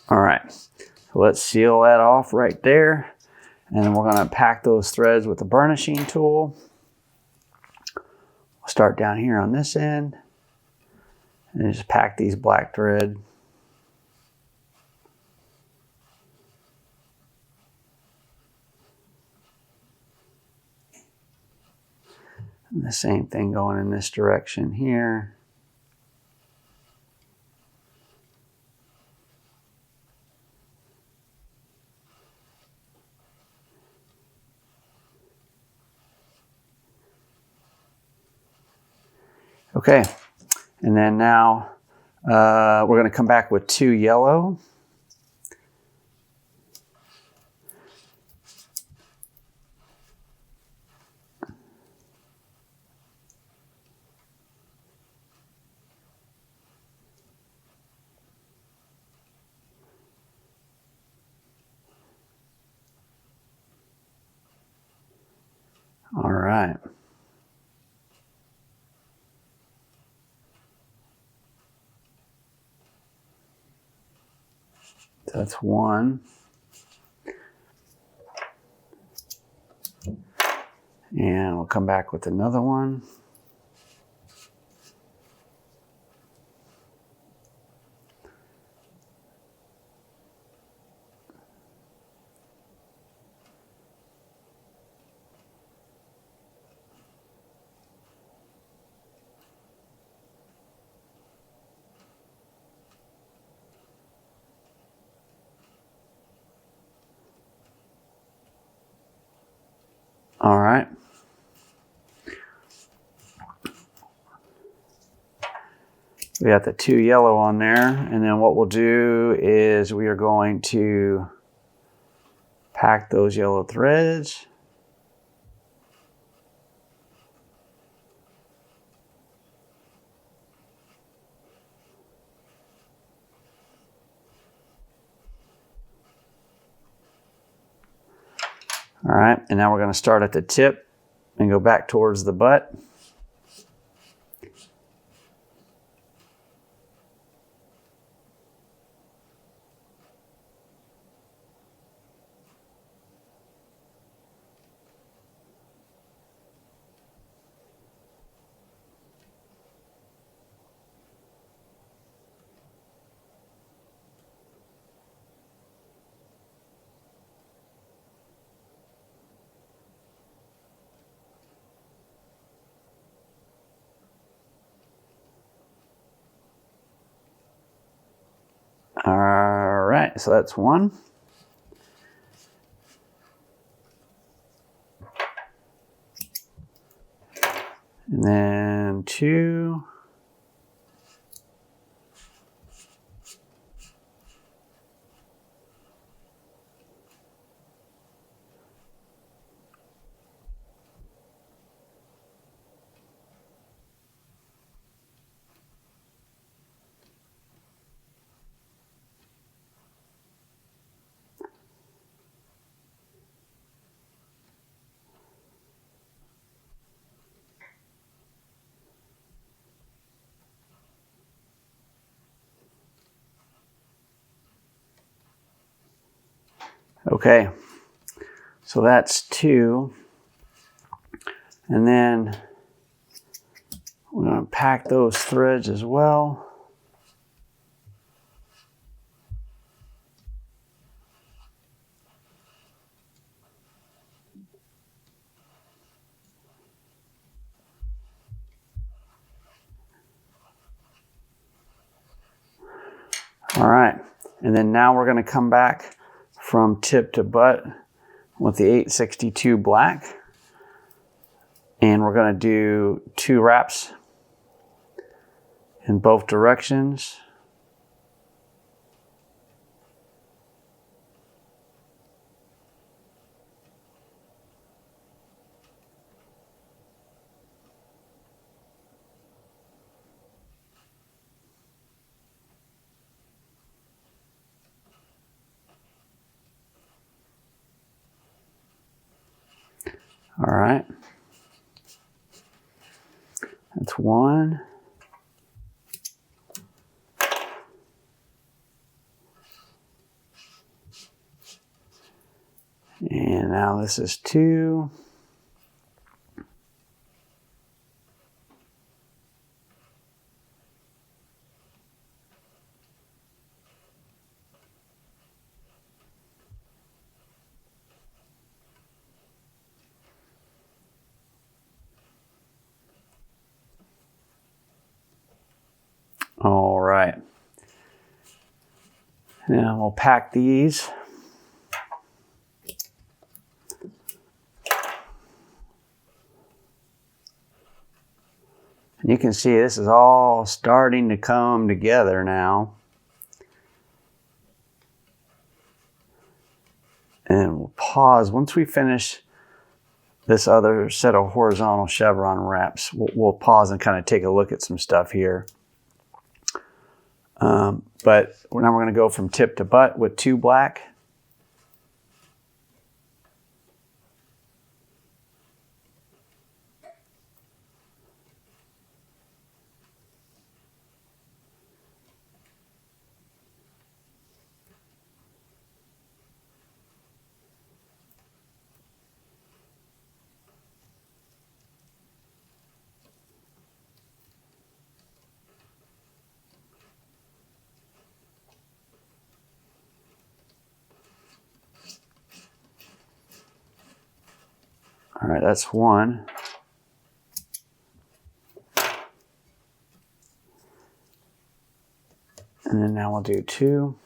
All right, so let's seal that off right there. And then we're gonna pack those threads with the burnishing tool. We'll start down here on this end and just pack these black thread. And the same thing going in this direction here. Okay, and then now we're going to come back with 2 yellow. All right. That's 1. And we'll come back with another one. All right. We got the 2 yellow on there, and then what we'll do is we are going to pack those yellow threads. All right, and now we're going to start at the tip and go back towards the butt. All right, so that's 1. And then 2. Okay, so that's 2. And then we're going to pack those threads as well. All right, and then now we're going to come back from tip to butt with the 862 black, and we're going to do 2 wraps in both directions. All right, that's one. And now this is two. All right. Now we'll pack these. And you can see this is all starting to come together now. And we'll pause. Once we finish this other set of horizontal chevron wraps, we'll pause and kind of take a look at some stuff here. But now we're going to go from tip to butt with two black. All right, that's one. And then now we'll do two.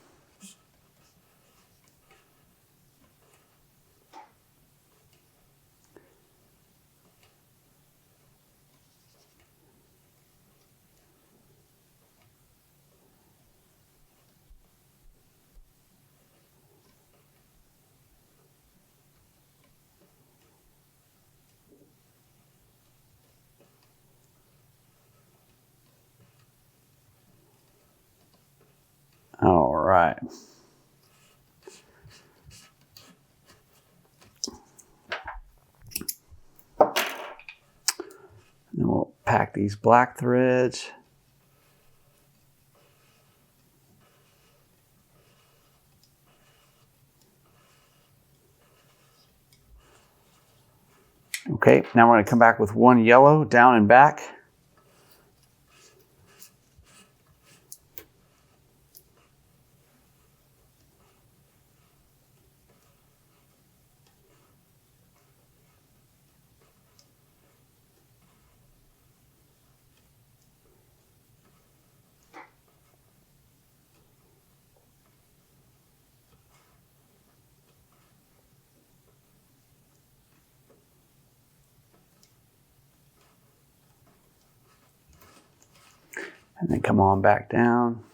All right. Then we'll pack these black threads. Okay, now we're going to come back with one yellow down and back. And then come on back down.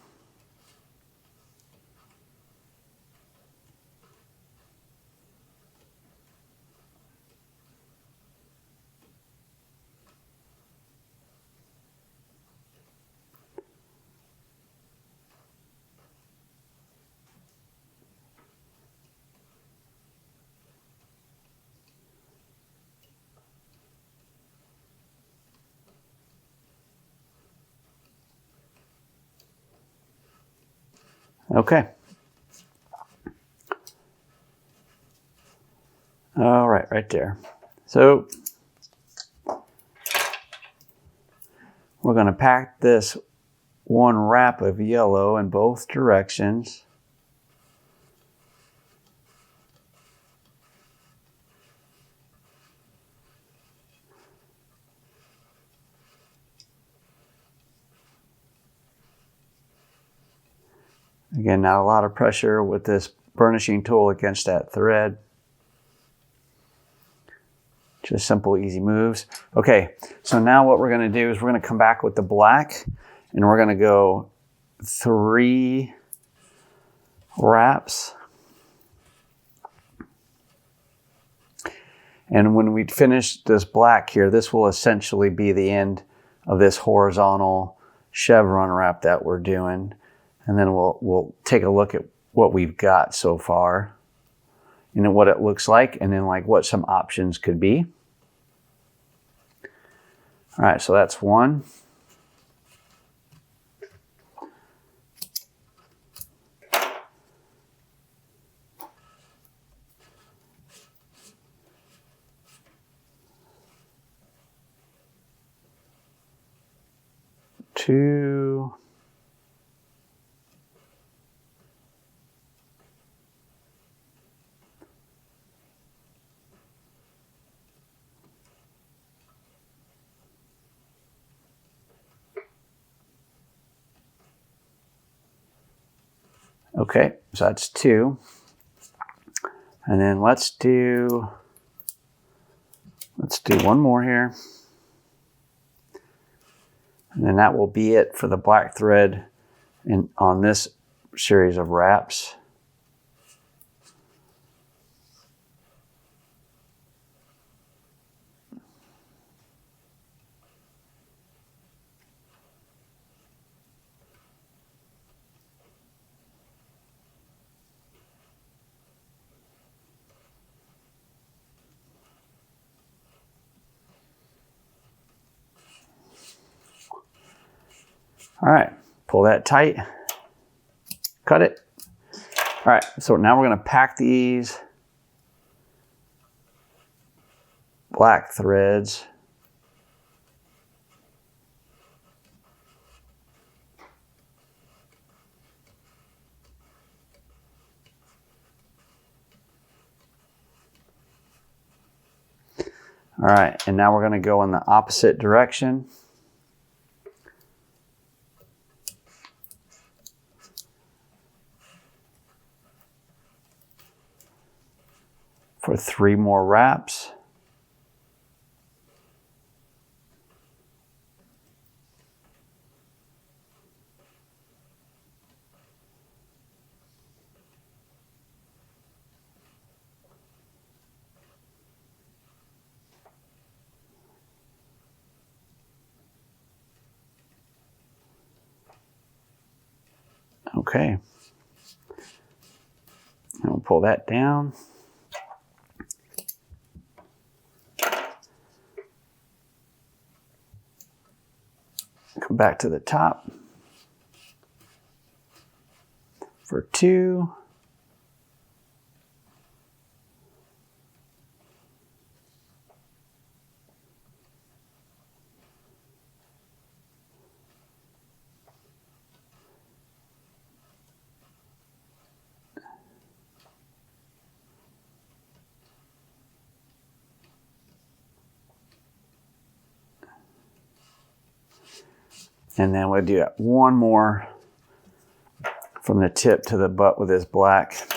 Okay. All right, right there. So we're going to pack this one wrap of yellow in both directions. Again, not a lot of pressure with this burnishing tool against that thread. Just simple, easy moves. Okay, so now what we're going to do is we're going to come back with the black, and we're going to go 3 wraps. And when we finish this black here, this will essentially be the end of this horizontal chevron wrap that we're doing. And then we'll take a look at what we've got so far, you know, what it looks like, and then like what some options could be. All right, so that's 1. Two. Okay, so that's 2. And then let's do 1 more here. And then that will be it for the black thread on this series of wraps. All right, pull that tight, cut it. All right, so now we're going to pack these black threads all right, and now we're going to go in the opposite direction. For 3 more wraps. Okay. And we'll pull that down. Come back to the top for 2. And then we'll do 1 more from the tip to the butt with this black.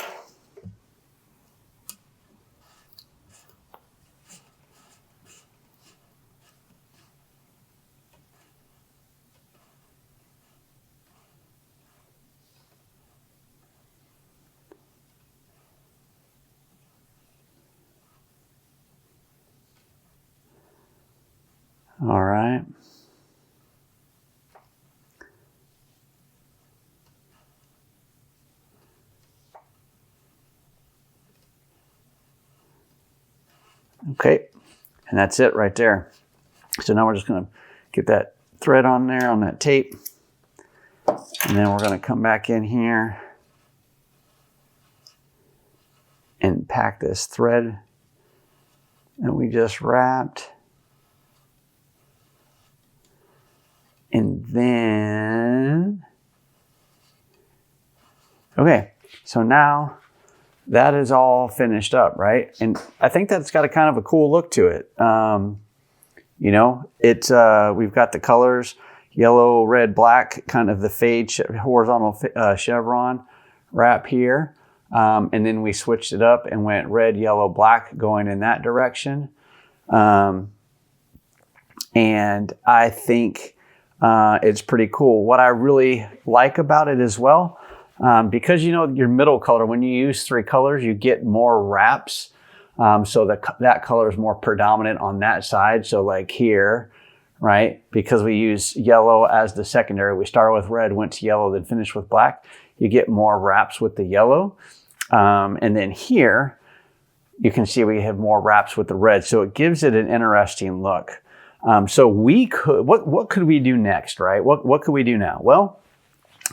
All right. Okay, and that's it right there. So now we're just going to get that thread on there on that tape, and then we're going to come back in here and pack this thread that we just wrapped. And then, okay, so now that is all finished up, right? And I think that's got a kind of a cool look to it. You know, it's we've got the colors, yellow, red, black, kind of the fade horizontal chevron wrap here. And then we switched it up and went red, yellow, black going in that direction. And I think it's pretty cool. What I really like about it as well, because you know your middle color, when you use 3 colors, you get more wraps. So that color is more predominant on that side. So like here, right? Because we use yellow as the secondary, we started with red, went to yellow, then finished with black. You get more wraps with the yellow. And then here, you can see we have more wraps with the red. So it gives it an interesting look. So we could, what could we do next, right? What could we do now? Well,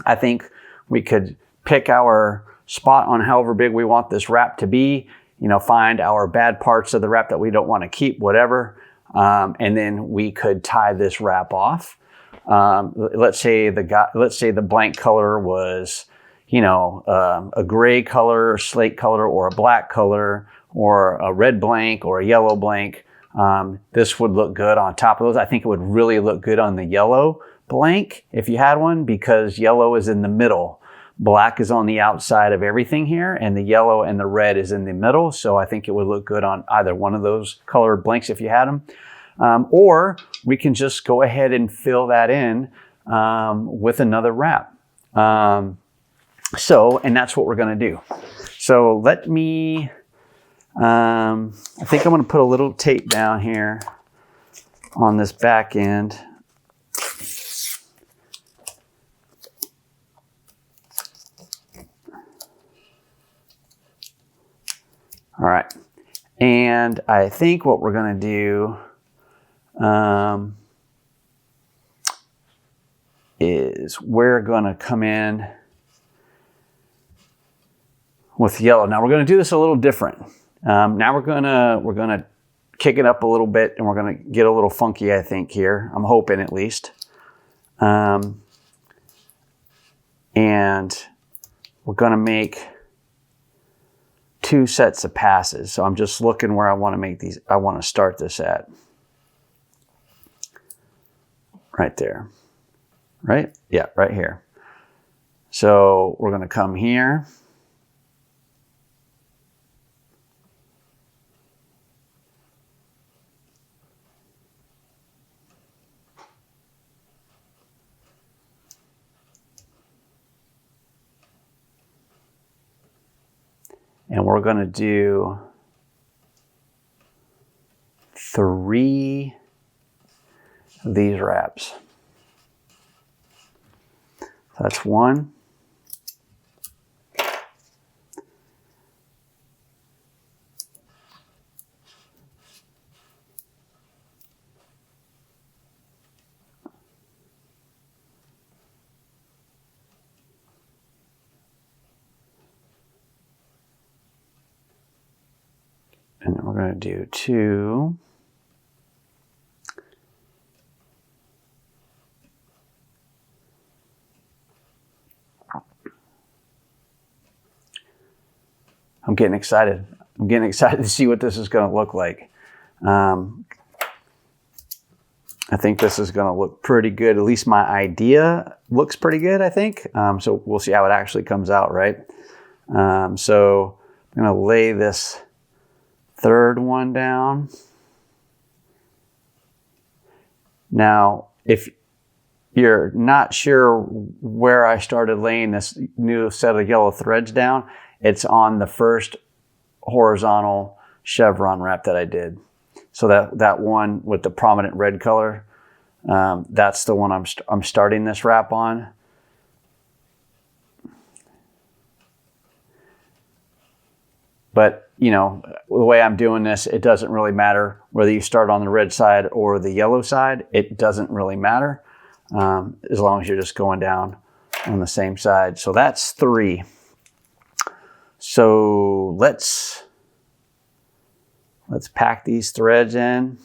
I think we could pick our spot on however big we want this wrap to be, you know, find our bad parts of the wrap that we don't want to keep, whatever. And then we could tie this wrap off. Let's say the blank color was, you know, a gray color, or slate color, or a black color, or a red blank, or a yellow blank. This would look good on top of those. I think it would really look good on the yellow blank if you had one, because yellow is in the middle. Black is on the outside of everything here, and the yellow and the red is in the middle. So I think it would look good on either one of those colored blanks if you had them. Or we can just go ahead and fill that in with another wrap. And that's what we're going to do. So let me, I think I'm going to put a little tape down here on this back end. All right, and I think what we're going to do is we're going to come in with yellow. Now we're going to do this a little different. Now we're going to kick it up a little bit, and we're going to get a little funky, I think, here. I'm hoping, at least. And we're going to make 2 sets of passes. So I'm just looking where I want to make these. I want to start this at. Right there. Right? Yeah, right here. So we're going to come here. And we're going to do 3 of these wraps. That's 1. And then we're going to do 2. I'm getting excited. I'm getting excited to see what this is going to look like. I think this is going to look pretty good. At least my idea looks pretty good, I think. So we'll see how it actually comes out, right? So I'm going to lay this 3rd one down. Now, if you're not sure where I started laying this new set of yellow threads down, it's on the first horizontal chevron wrap that I did. So that one with the prominent red color, that's the one I'm starting this wrap on. But, you know, the way I'm doing this, it doesn't really matter whether you start on the red side or the yellow side. It doesn't really matter as long as you're just going down on the same side. So that's 3. So let's pack these threads in.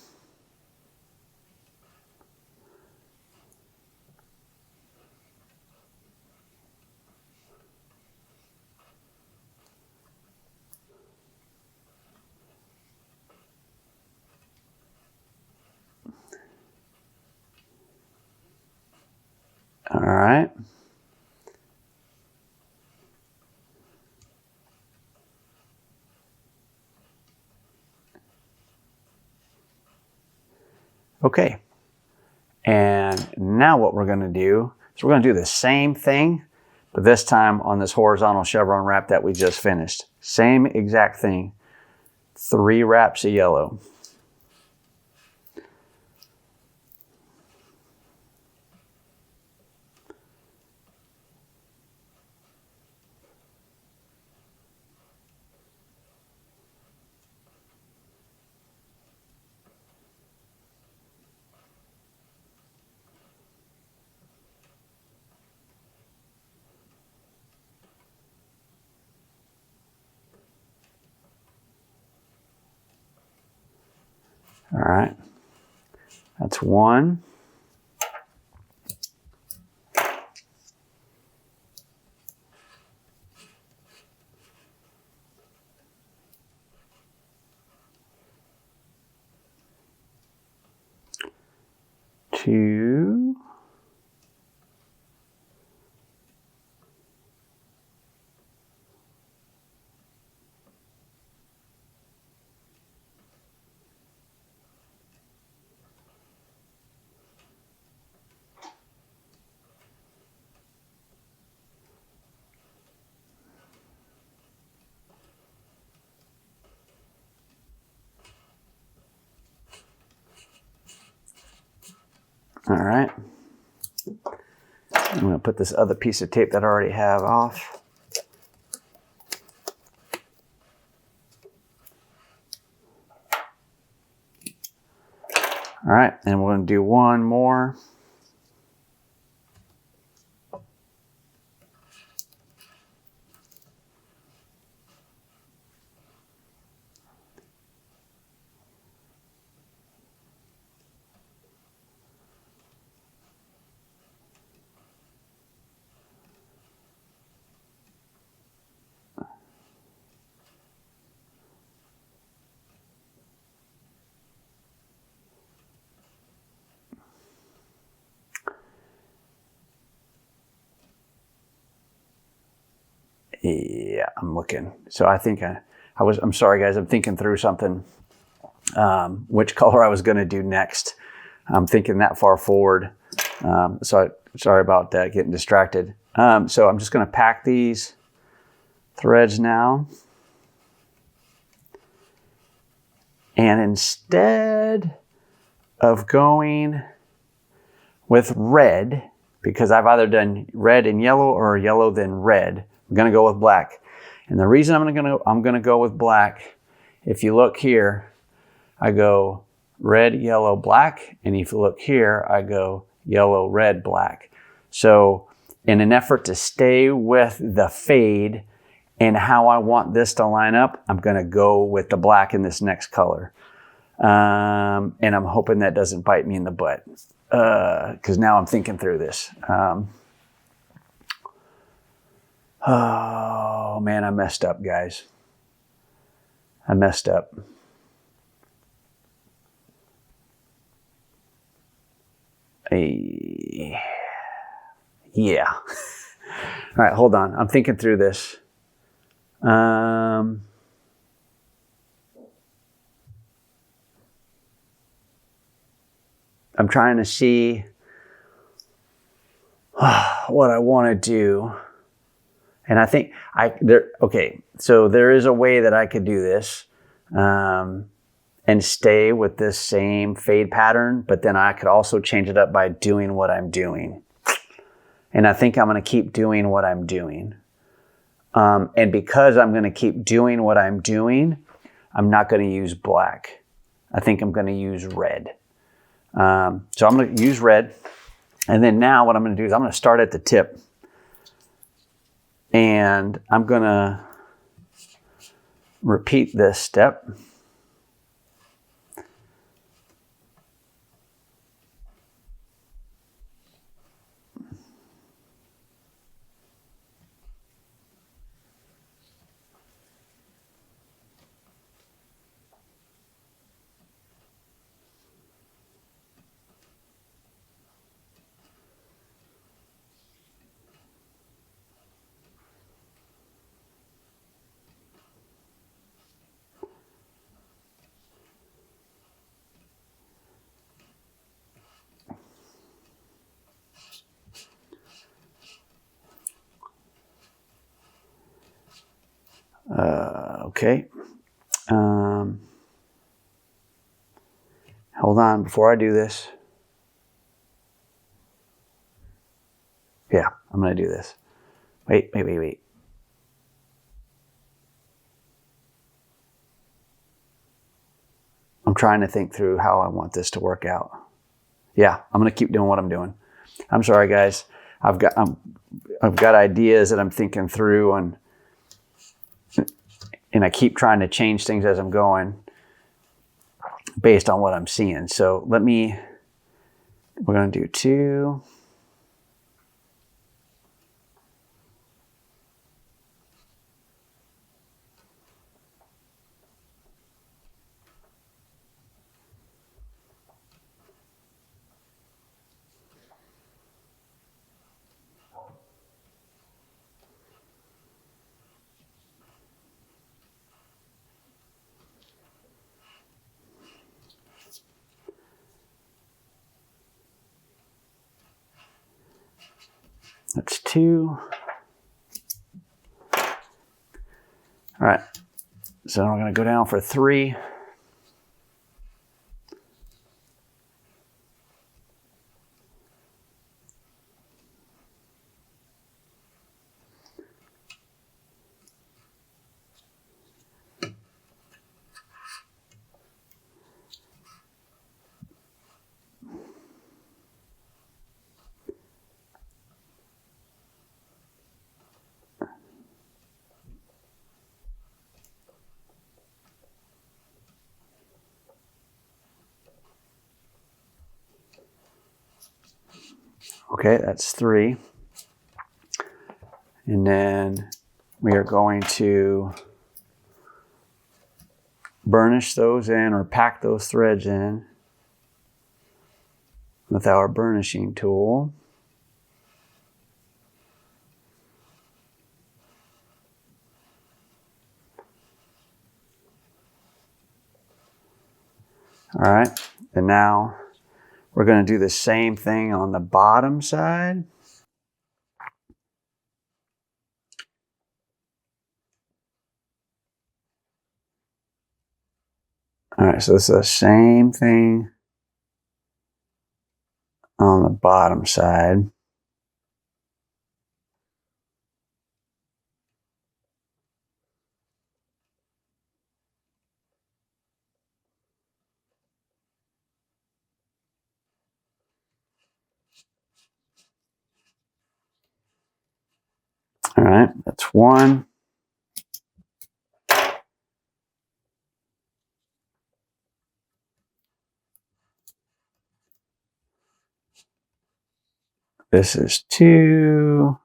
All right. Okay. And now what we're gonna do is we're gonna do the same thing, but this time on this horizontal chevron wrap that we just finished. Same exact thing. 3 wraps of yellow. All right, that's 1. 2. All right. I'm going to put this other piece of tape that I already have off. All right, and we're going to do 1 more. Yeah, I'm looking. So I think I'm sorry guys, I'm thinking through something, which color I was going to do next. I'm thinking that far forward. Sorry about that, getting distracted. So I'm just going to pack these threads now. And instead of going with red, because I've either done red and yellow or yellow then red, I'm going to go with black. And the reason I'm going to go with black, if you look here, I go red, yellow, black. And if you look here, I go yellow, red, black. So in an effort to stay with the fade and how I want this to line up, I'm going to go with the black in this next color. And I'm hoping that doesn't bite me in the butt, because now I'm thinking through this. Oh man, I messed up, guys. I messed up. Yeah. All right, hold on. I'm thinking through this. I'm trying to see what I want to do. And I think okay, so there is a way that I could do this and stay with this same fade pattern, but then I could also change it up by doing what I'm doing. And I think I'm going to keep doing what I'm doing. And because I'm going to keep doing what I'm doing, I'm not going to use black. I think I'm going to use red. So I'm going to use red. And then now what I'm going to do is I'm going to start at the tip. And I'm going to repeat this step. Okay. Hold on before I do this. Yeah, I'm going to do this. Wait. I'm trying to think through how I want this to work out. Yeah, I'm going to keep doing what I'm doing. I'm sorry, guys. I've got ideas that I'm thinking through, and I keep trying to change things as I'm going based on what I'm seeing. So we're going to do 2. That's 2. All right. So we're going to go down for 3. Okay, that's 3. And then we are going to burnish those in, or pack those threads in with our burnishing tool. All right, and now we're going to do the same thing on the bottom side. All right, so it's the same thing on the bottom side. All right, that's 1. This is 2.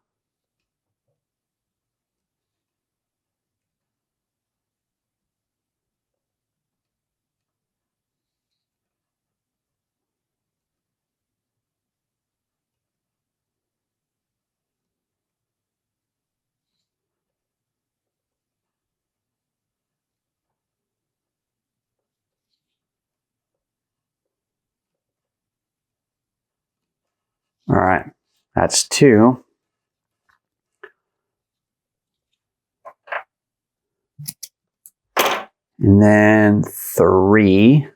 All right, that's 2. And then 3.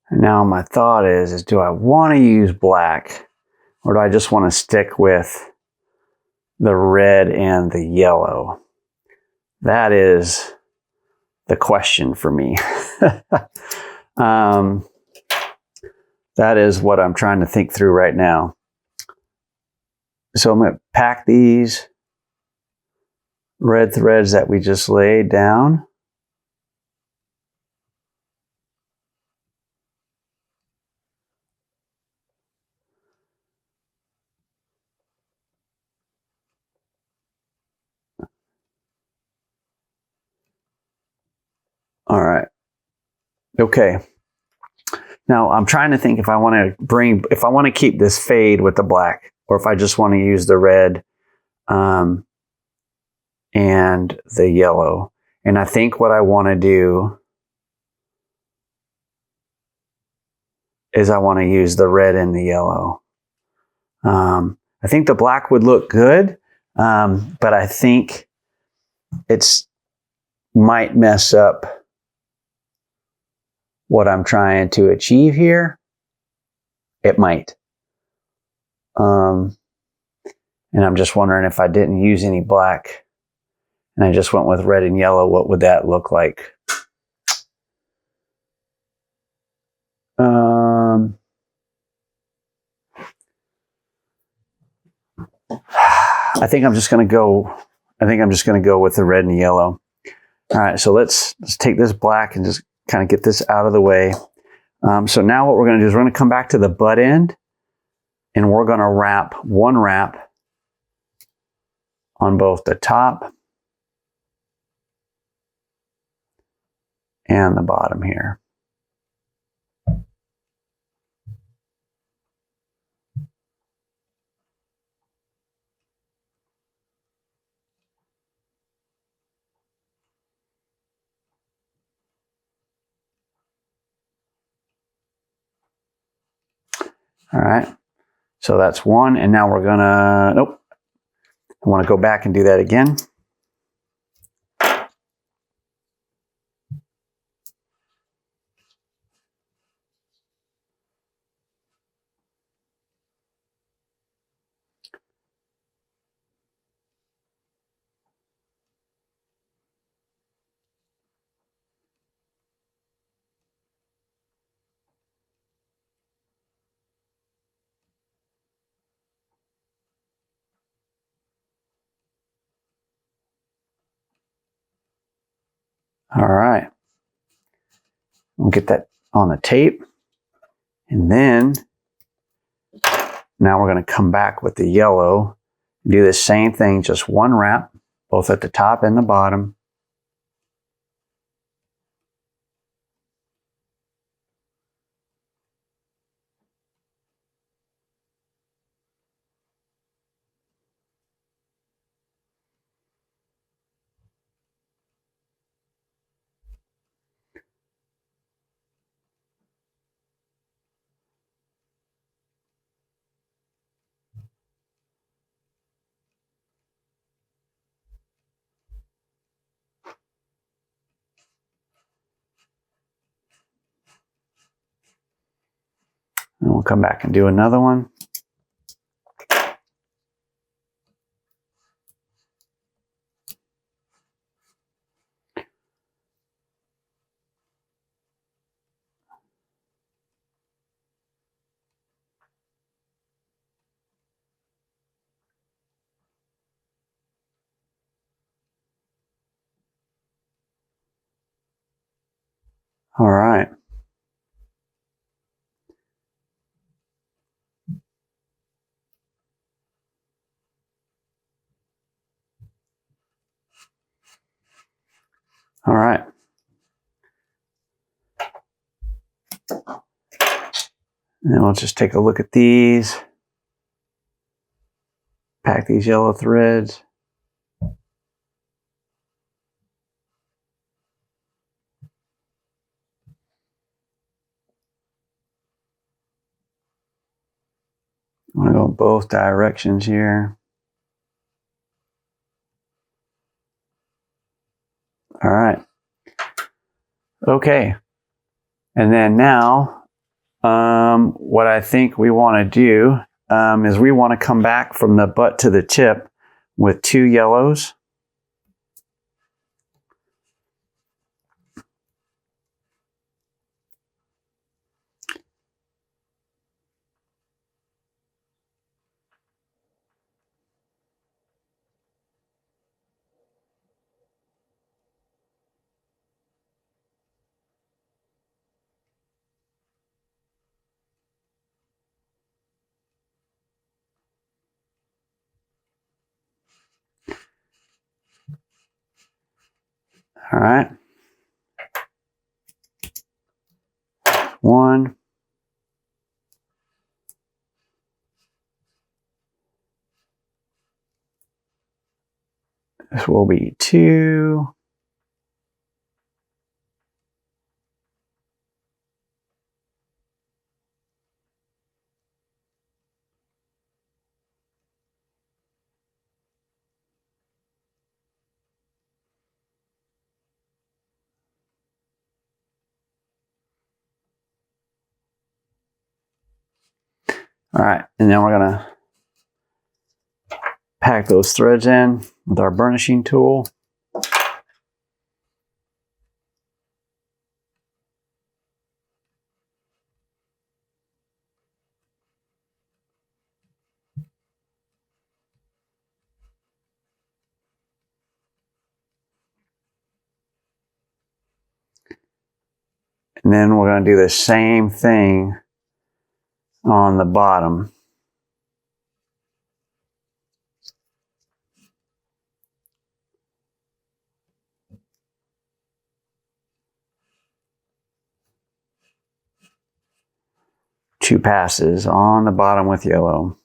And now my thought is do I want to use black, or do I just want to stick with the red and the yellow? That is the question for me. That is what I'm trying to think through right now. So I'm going to pack these red threads that we just laid down. All right. Okay. Now I'm trying to think if I want to keep this fade with the black, or if I just want to use the red and the yellow. And I think what I want to do is I want to use the red and the yellow. I think the black would look good, but I think it's might mess up what I'm trying to achieve here. It might. And I'm just wondering if I didn't use any black and I just went with red and yellow, what would that look like? I think I'm just going to go with the red and yellow. All right, so let's take this black and just kind of get this out of the way. So now what we're going to do is we're going to come back to the butt end and we're going to wrap one wrap on both the top and the bottom here. All right, so that's one, and now we're gonna, nope, I want to go back and do that again. All right, we'll get that on the tape, and then now we're going to come back with the yellow, do the same thing, just one wrap, both at the top and the bottom. And we'll come back and do another one. All right. All right. And we'll just take a look at these. Pack these yellow threads. I'm going to go both directions here. All right. Okay. And then now, what I think we want to do is we want to come back from the butt to the tip with two yellows. All right. 1. This will be 2. All right, and then we're gonna pack those threads in with our burnishing tool. And then we're going to do the same thing on the bottom. Two passes on the bottom with yellow.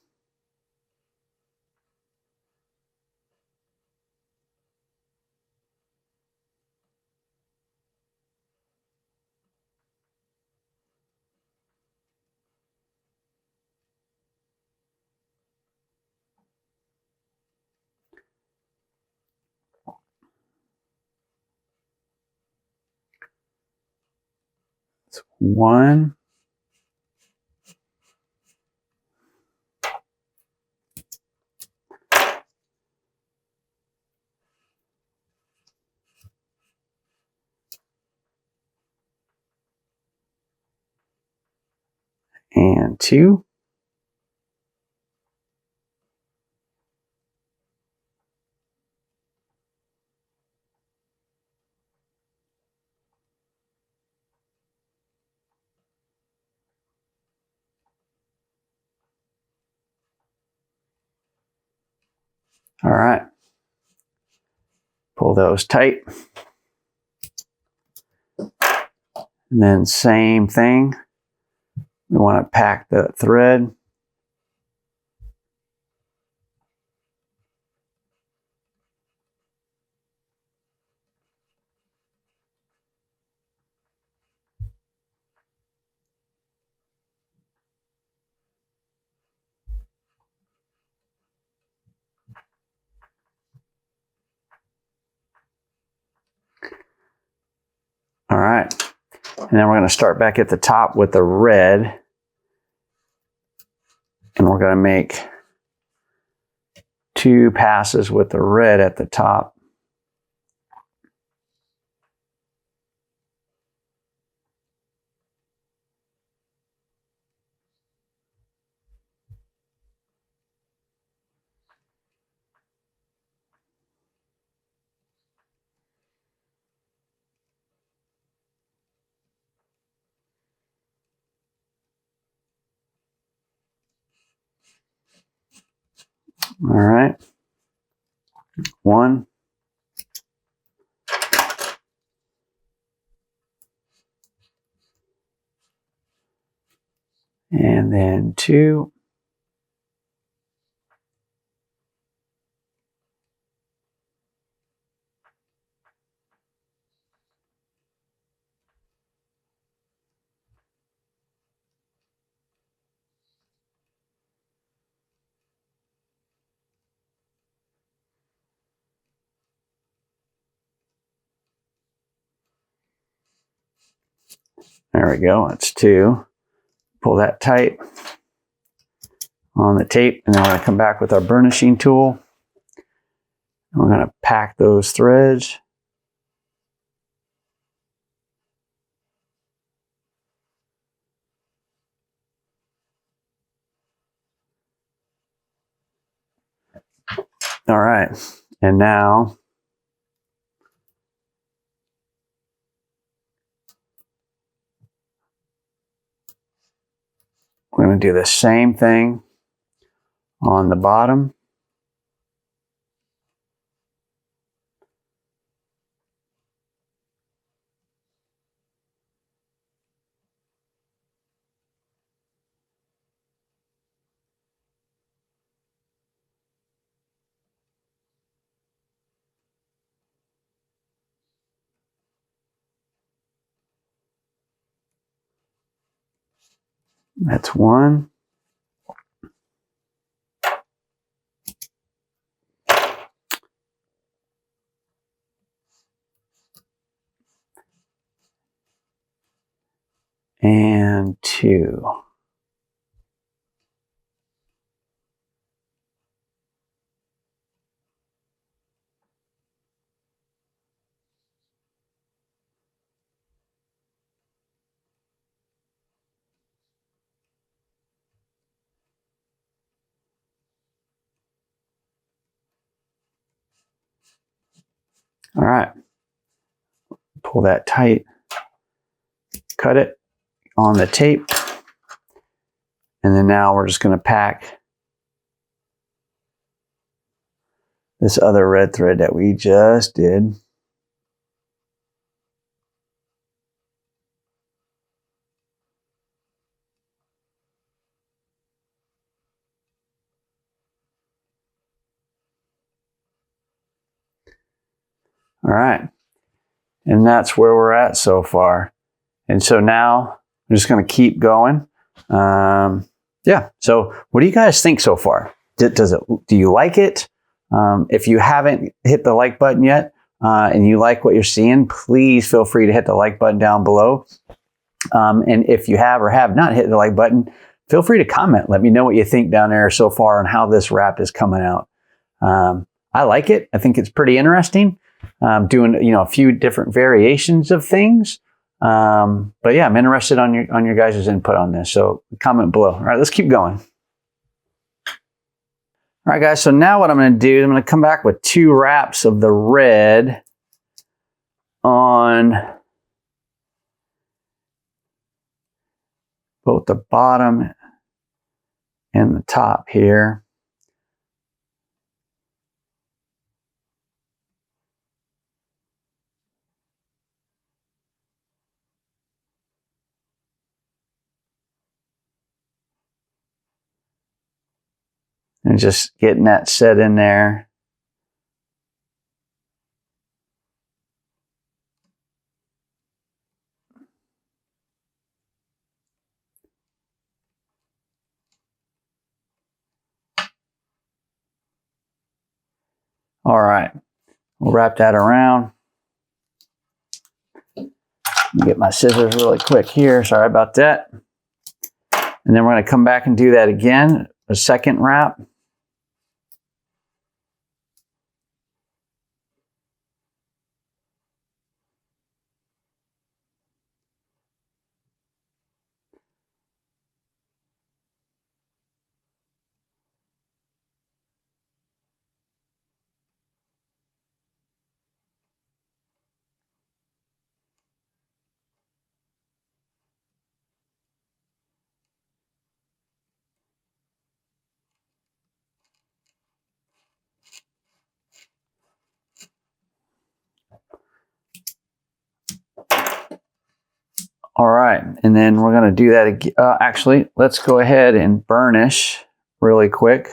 It's 1. And 2. All right. Pull those tight. And then same thing. We want to pack the thread. All right. And then we're going to start back at the top with the red. And we're going to make 2 passes with the red at the top. All right. 1. And then 2. There we go. That's 2. Pull that tight on the tape, and then we're going to come back with our burnishing tool. And we're going to pack those threads. All right, and now we're going to do the same thing on the bottom. That's one. And two. All right. Pull that tight. Cut it on the tape. And then now we're just going to pack this other red thread that we just did. All right. And that's where we're at so far. And so now I'm just going to keep going. Yeah. So what do you guys think so far? Do you like it? If you haven't hit the like button yet and you like what you're seeing, please feel free to hit the like button down below. And if you have or have not hit the like button, feel free to comment. Let me know what you think down there so far and how this wrap is coming out. I like it. I think it's pretty interesting. Doing a few different variations of things. But yeah, I'm interested on your guys' input on this. So comment below. All right, let's keep going. All right, guys. So now what I'm going to do is I'm going to come back with 2 wraps of the red on both the bottom and the top here. And just getting that set in there. All right, we'll wrap that around. Get my scissors really quick here. Sorry about that. And then we're going to come back and do that again, a second wrap. All right, and then we're going to do that again. Actually, let's go ahead and burnish really quick.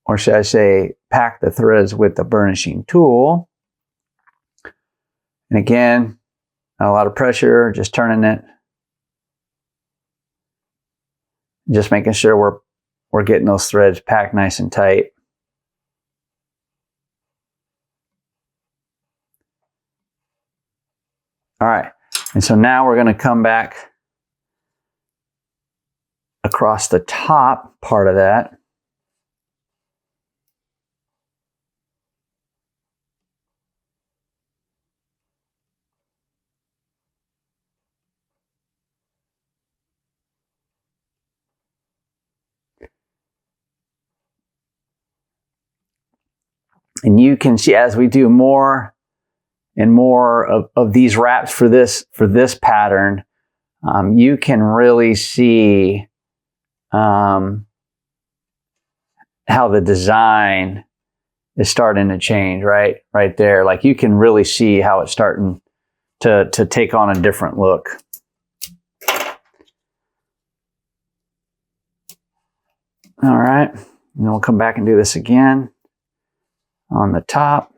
Or should I say, pack the threads with the burnishing tool. And again, not a lot of pressure, just turning it. Just making sure we're getting those threads packed nice and tight. All right, and so now we're going to come back across the top part of that. And you can see as we do more and more of these wraps for this pattern, you can really see how the design is starting to change, right there. Like you can really see how it's starting to take on a different look. All right, and then we'll come back and do this again on the top.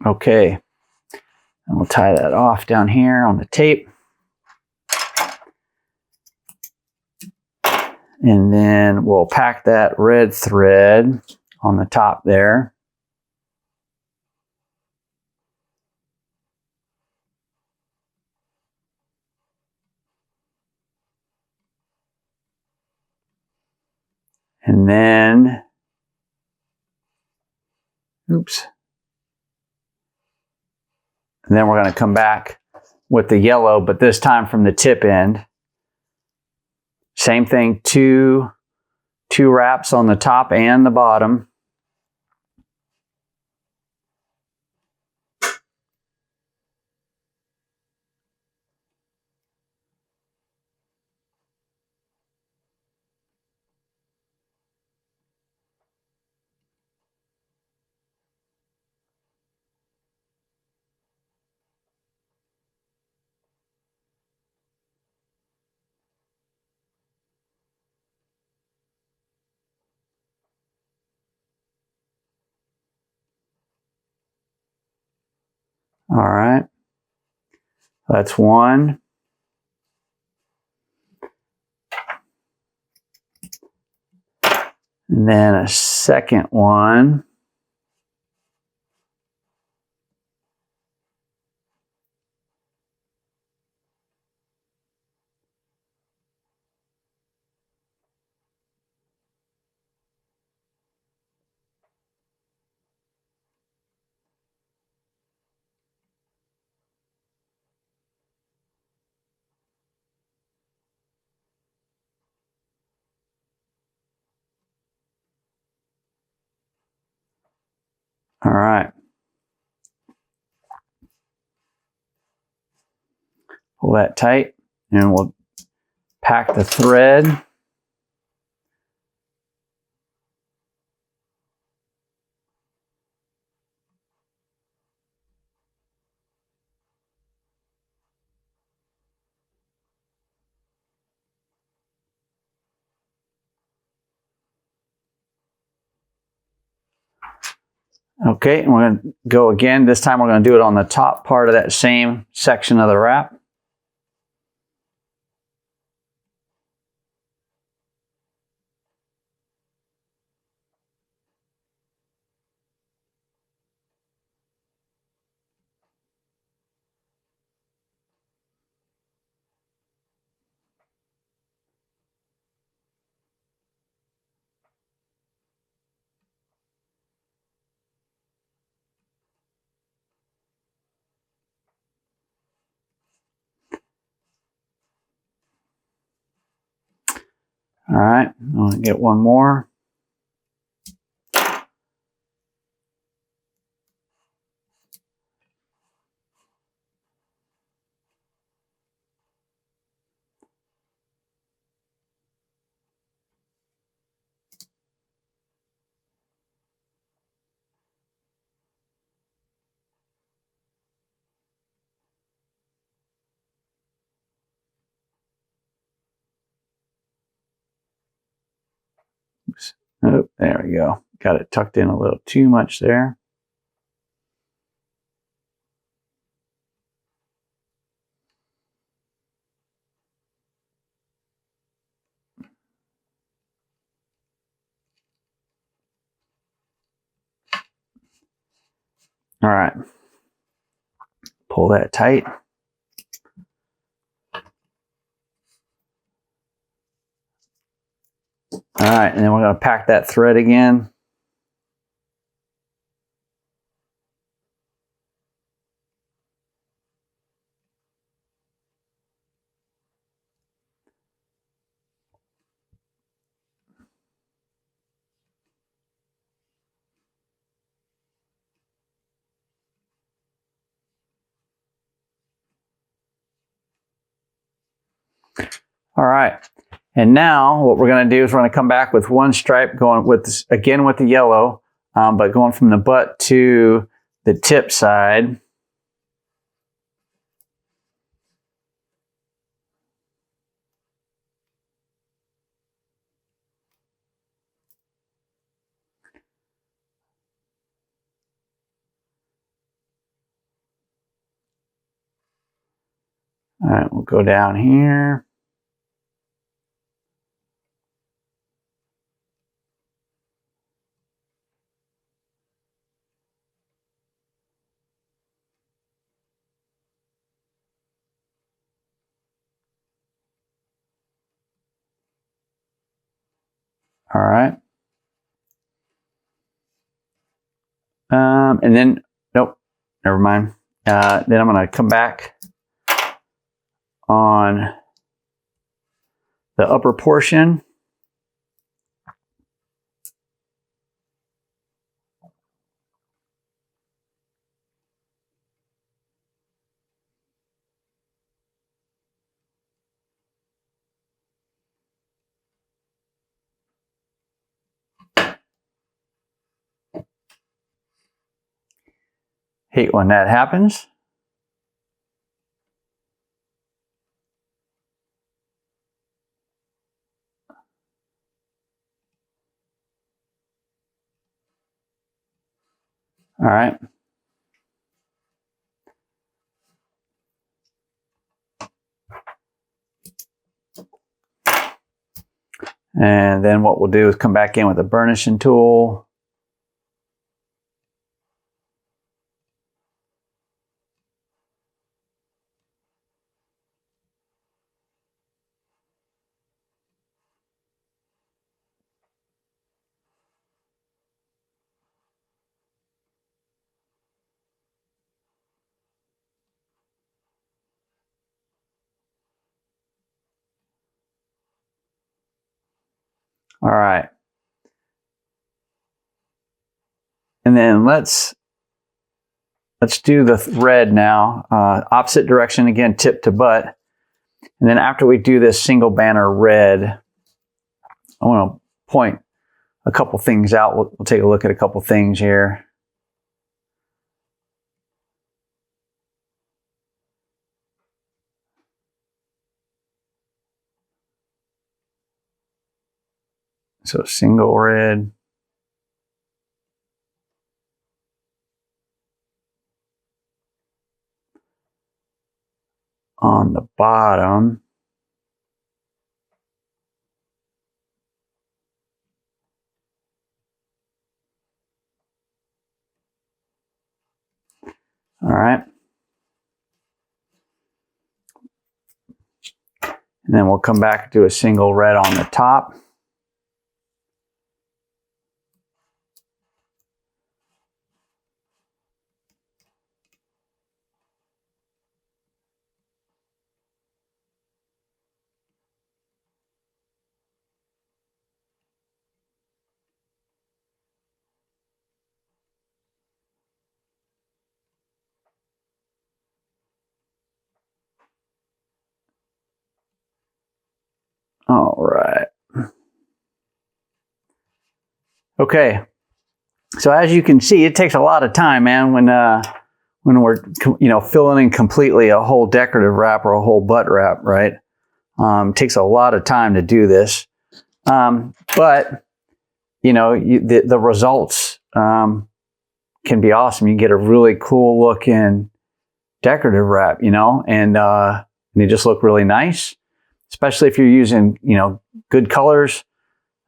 Okay, and we'll tie that off down here on the tape. And then we'll pack that red thread on the top there. And then, oops. And then we're going to come back with the yellow, but this time from the tip end. Same thing, two wraps on the top and the bottom. All right, that's one. And then a second one. All right. Pull that tight and we'll pack the thread. Okay, and we're going to go again. This time we're going to do it on the top part of that same section of the wrap. All right, I'm going to get one more. Oops. Oh, there we go. Got it tucked in a little too much there. All right. Pull that tight. All right, and then we're going to pack that thread again. All right, and now what we're going to do is we're going to come back with one stripe going with this, again with the yellow, but going from the butt to the tip side. All right, we'll go down here. All right. And then, nope, never mind. Then I'm going to come back on the upper portion. Hate when that happens. All right. And then what we'll do is come back in with a burnishing tool. All right. And then let's do the red now. Opposite direction again, tip to butt. And then after we do this single banner red, I want to point a couple things out. We'll take a look at a couple things here. So single red. On the bottom. All right. And then we'll come back to a single red on the top. All right. Okay. So as you can see, it takes a lot of time, man, when we're filling in completely a whole decorative wrap or a whole butt wrap, right? It takes a lot of time to do this, but the results can be awesome. You get a really cool looking decorative wrap, and they just look really nice, especially if you're using good colors,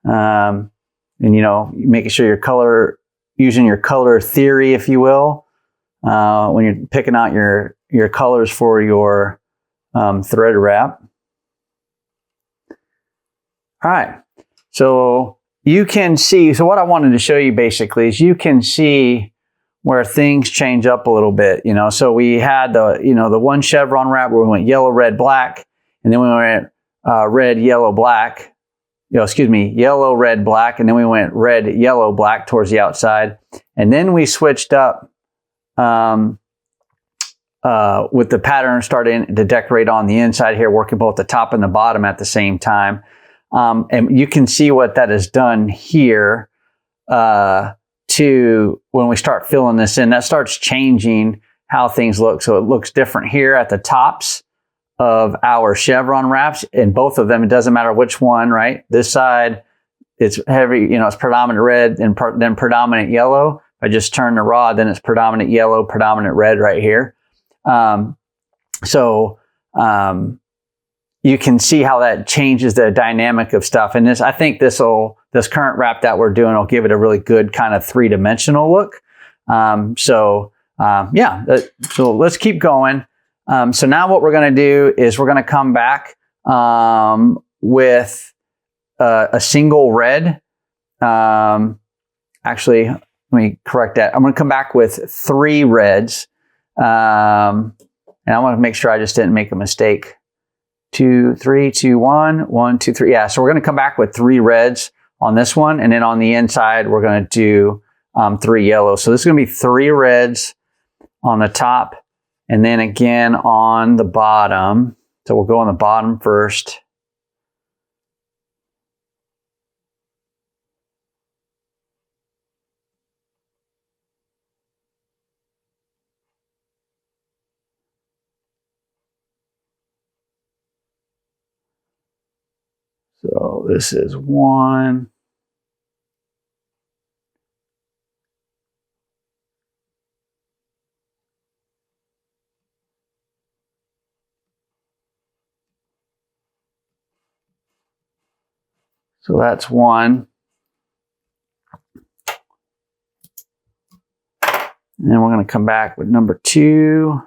and making sure using your color theory, if you will, when you're picking out your colors for your thread wrap. All right, so you can see, so what I wanted to show you basically is you can see where things change up a little bit, so we had the one chevron wrap where we went yellow, red, black, and then we went red, yellow, black, yellow, red, black, and then we went red, yellow, black towards the outside. And then we switched up with the pattern, starting to decorate on the inside here, working both the top and the bottom at the same time. And you can see what that has done here to when we start filling this in, that starts changing how things look. So it looks different here at the tops of our chevron wraps, and both of them, it doesn't matter which one, right? This side, it's heavy, it's predominant red and then predominant yellow. If I just turn the rod, then it's predominant yellow, predominant red right here. So you can see how that changes the dynamic of stuff. And I think this current wrap that we're doing will give it a really good kind of three-dimensional look. So let's keep going. So now what we're going to do is we're going to come back with a single red. Actually, let me correct that. I'm going to come back with 3 reds. And I want to make sure I just didn't make a mistake. 2, 3, 2, 1, 1, 2, 3. Yeah, so we're going to come back with 3 reds on this one. And then on the inside, we're going to do 3 yellows. So this is going to be 3 reds on the top and then again on the bottom. So we'll go on the bottom first. So this is 1. So that's 1. And then we're going to come back with number 2.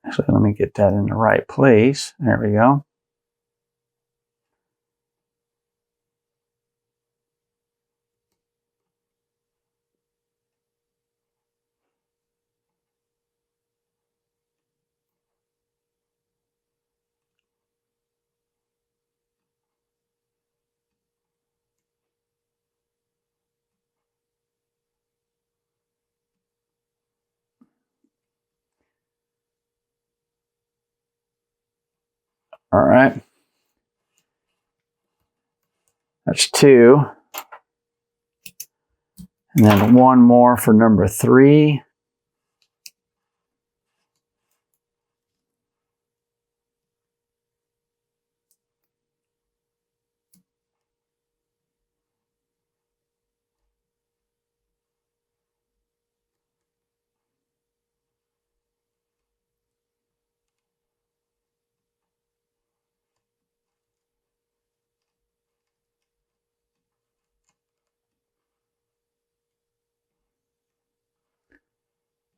Actually, let me get that in the right place. There we go. All right. That's 2. And then 1 more for number 3.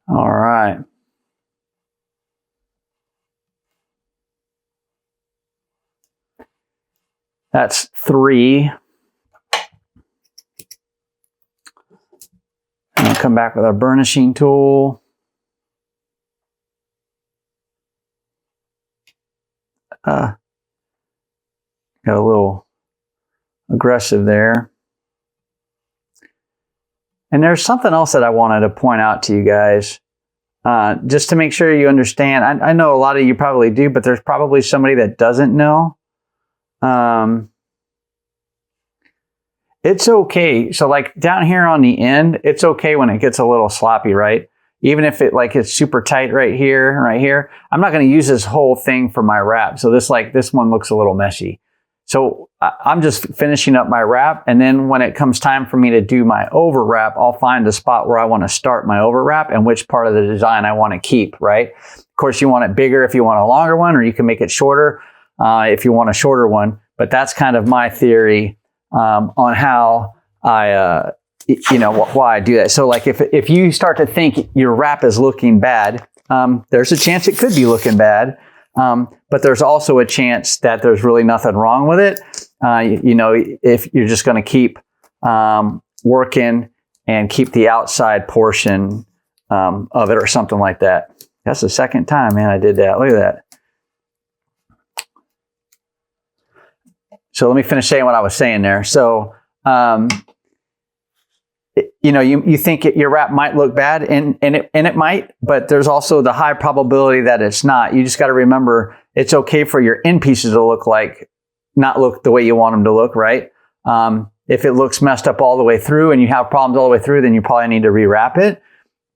All right. That's 3. And we'll come back with our burnishing tool. Got a little aggressive there. And there's something else that I wanted to point out to you guys, just to make sure you understand. I know a lot of you probably do, but there's probably somebody that doesn't know. It's okay. So like down here on the end, it's okay when it gets a little sloppy, right? Even if it's super tight right here, right here. I'm not going to use this whole thing for my wrap. So this one looks a little messy. So I'm just finishing up my wrap, and then when it comes time for me to do my over wrap, I'll find the spot where I want to start my over wrap and which part of the design I want to keep, right? Of course, you want it bigger if you want a longer one, or you can make it shorter if you want a shorter one. But that's kind of my theory on how I, why I do that. So like if you start to think your wrap is looking bad, there's a chance it could be looking bad. But there's also a chance that there's really nothing wrong with it. If you're just going to keep working and keep the outside portion of it or something like that. That's the second time, man, I did that. Look at that. So let me finish saying what I was saying there. So, you think your wrap might look bad, and it might, but there's also the high probability that it's not. You just got to remember it's okay for your end pieces to not look the way you want them to look, right? If it looks messed up all the way through and you have problems all the way through, then you probably need to rewrap it.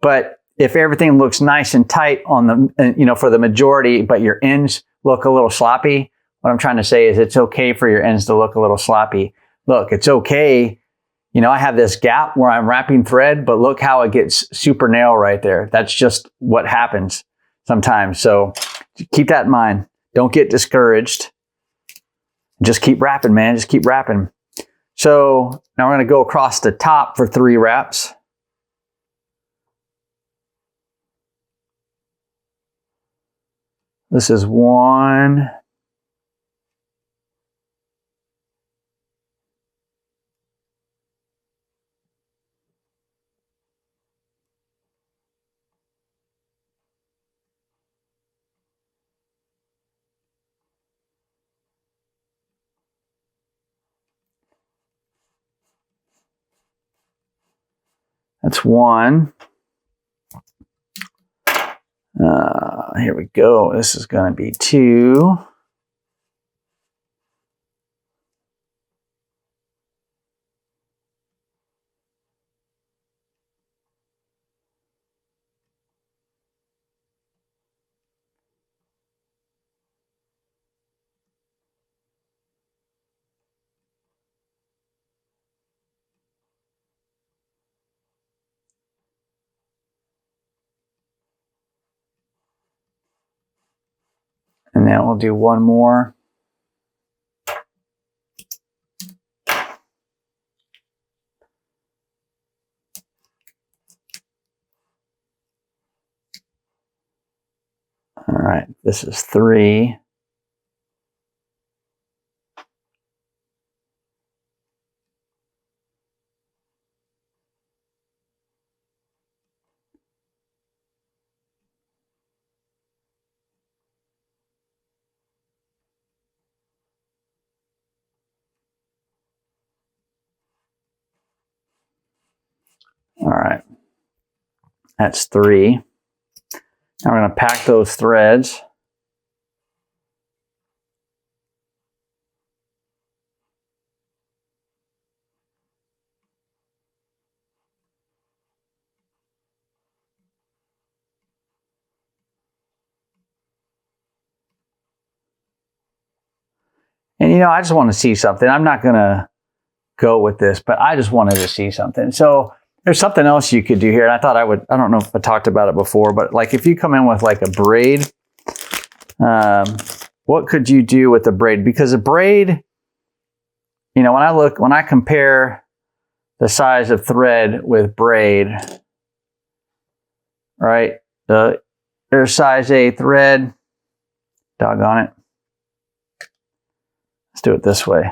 But if everything looks nice and tight on the, for the majority, but your ends look a little sloppy, What I'm trying to say is it's okay for your ends to look a little sloppy. Look, it's okay. You know, I have this gap where I'm wrapping thread, but look how it gets super narrow right there. That's just what happens sometimes. So keep that in mind. Don't get discouraged. Just keep wrapping, man. Just keep wrapping. So now we're going to go across the top for 3 wraps. This is 1. That's 1. Here we go. This is going to be 2. And then we'll do 1 more. All right, this is 3. All right, that's 3. Now we're going to pack those threads. And you know, I just want to see something. I'm not going to go with this, but I just wanted to see something. So there's something else you could do here. And I thought I would, I don't know if I talked about it before, but like if you come in with like a braid, what could you do with a braid? Because a braid, you know, when I compare the size of thread with braid, right? There's size A thread, doggone it. Let's do it this way.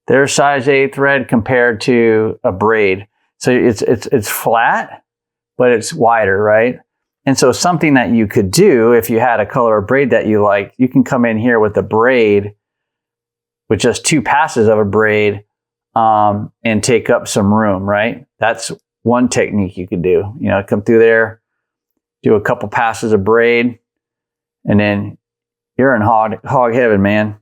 There's size A thread compared to a braid. So it's flat, but it's wider, right? And so something that you could do if you had a color of braid that you like, you can come in here with a braid with just 2 passes of a braid and take up some room, right? That's one technique you could do. You know, come through there, do a couple passes of braid, and then you're in hog heaven, man.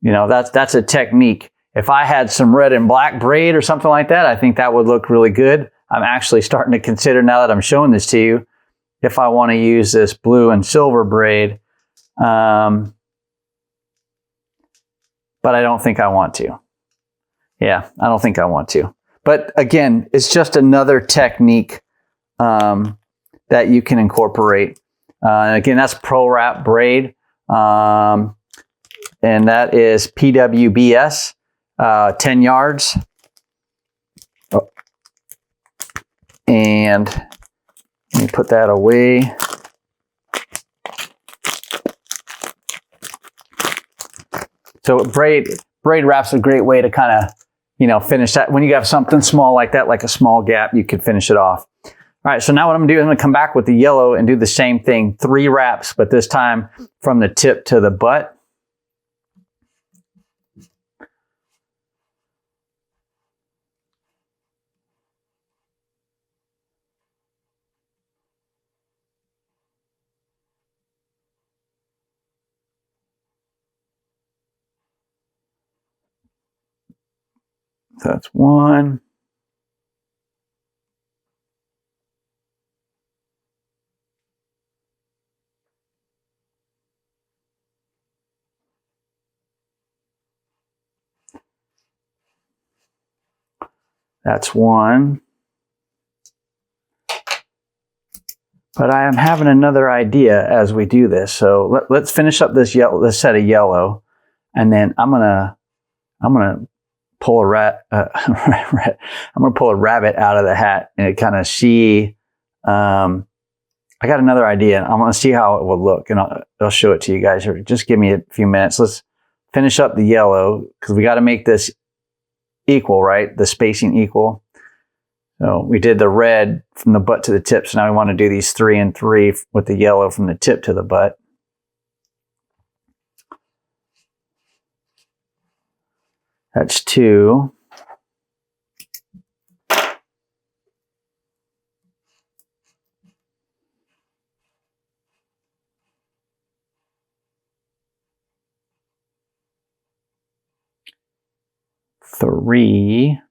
You know, that's a technique. If I had some red and black braid or something like that, I think that would look really good. I'm actually starting to consider, now that I'm showing this to you, if I want to use this blue and silver braid. But I don't think I want to. Yeah, I don't think I want to. But again, it's just another technique that you can incorporate. And again, that's Pro Wrap braid. And that is PWBS, 10 yards. Oh. And let me put that away. So braid wrap's a great way to kind of, you know, finish that. When you have something small like that, like a small gap, you could finish it off. All right, so now what I'm gonna do is I'm gonna come back with the yellow and do the same thing, 3 wraps, but this time from the tip to the butt. So that's 1. That's one. But I am having another idea as we do this. So let's finish up this set of yellow, and then I'm gonna pull a I'm gonna pull a rabbit out of the hat and kind of see. I got another idea. I'm gonna see how it will look, and I'll show it to you guys here. Just give me a few minutes. Let's finish up the yellow because we got to make this equal, right? The spacing equal. So we did the red from the butt to the tip. So now we want to do these 3 and 3 with the yellow from the tip to the butt. That's 2. Three.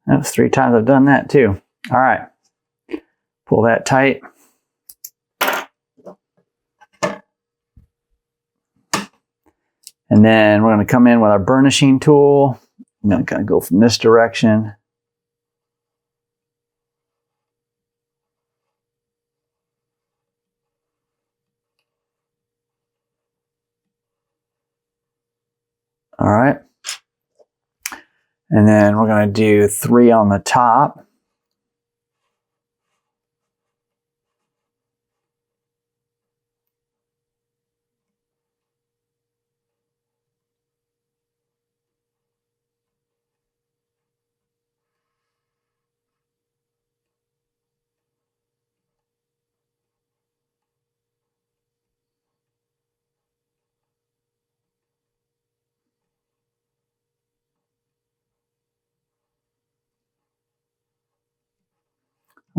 That's 3 times I've done that too. All right. Pull that tight. And then we're going to come in with our burnishing tool. I'm going to kind of go from this direction. All right. And then we're going to do 3 on the top.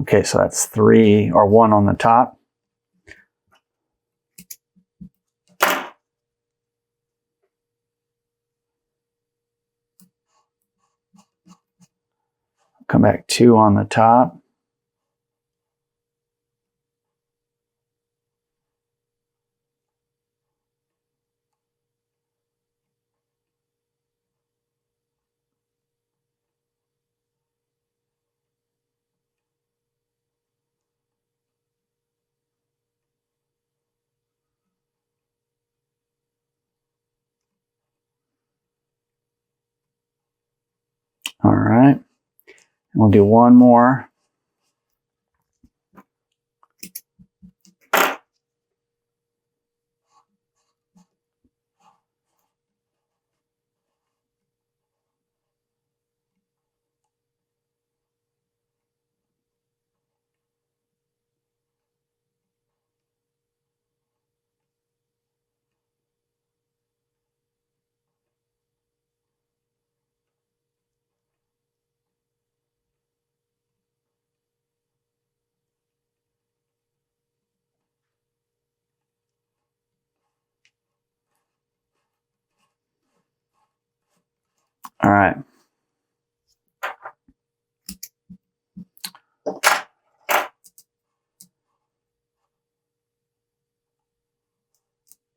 Okay, so that's 3 or 1 on the top. Come back 2 on the top. All right. And we'll do 1 more. All right.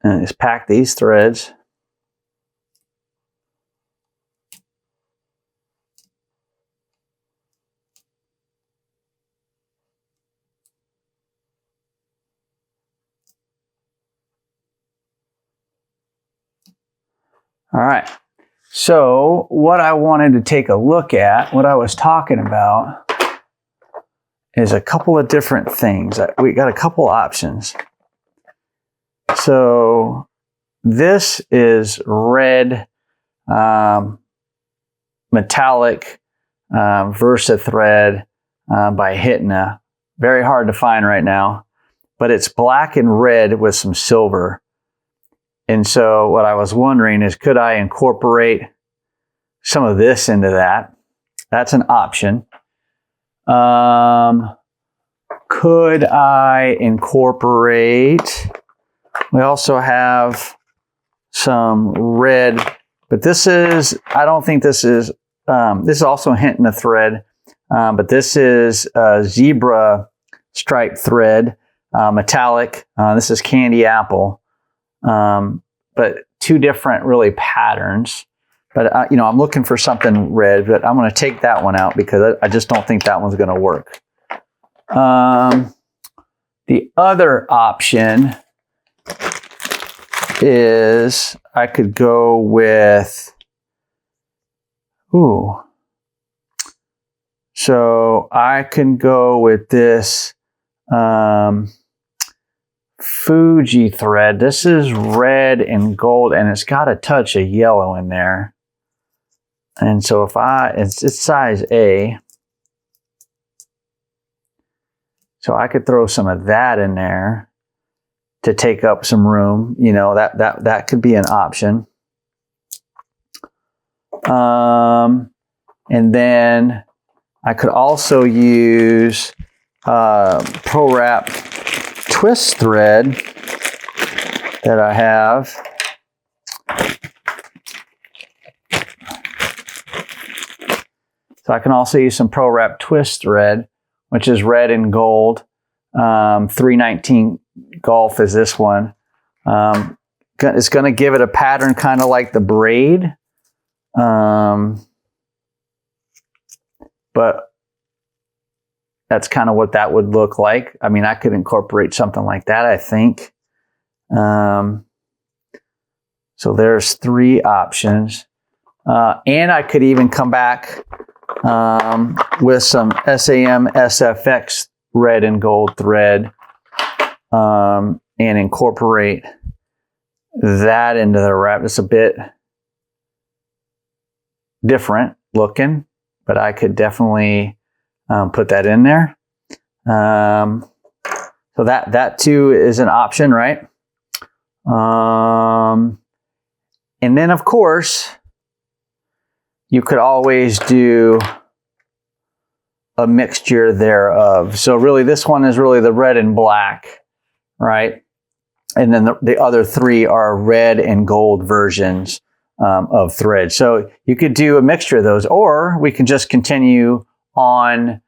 And just pack these threads. All right. So what I wanted to take a look at, what I was talking about, is a couple of different things. We got a couple options. So this is red metallic Versa thread by Hitna. Very hard to find right now, but it's black and red with some silver. And so what I was wondering is, could I incorporate some of this into that? That's an option. Could I incorporate, we also have some red But this is, I don't think this is also a hint in the thread, but this is a zebra stripe thread, metallic. This is candy apple, but two different really patterns. But, you know, I'm looking for something red, but I'm going to take that one out because I just don't think that one's going to work. The other option is I could go with, so I can go with this Fuji thread. This is red and gold, and it's got a touch of yellow in there. And so if it's size A, so I could throw some of that in there to take up some room. You know, that could be an option. And then I could also use Pro Wrap twist thread that I have. So I can also use some Pro Wrap twist thread, which is red and gold. 319 Golf is this one. It's going to give it a pattern kind of like the braid. But that's kind of what that would look like. I mean, I could incorporate something like that, I think. So there's three options. And I could even come back with some SAM SFX red and gold thread and incorporate that into the wrap. It's a bit different looking, but I could definitely put that in there. So that too is an option, right? And then of course, you could always do a mixture thereof. So really this one is really the red and black, right? And then the other three are red and gold versions of thread. So you could do a mixture of those, or we can just continue on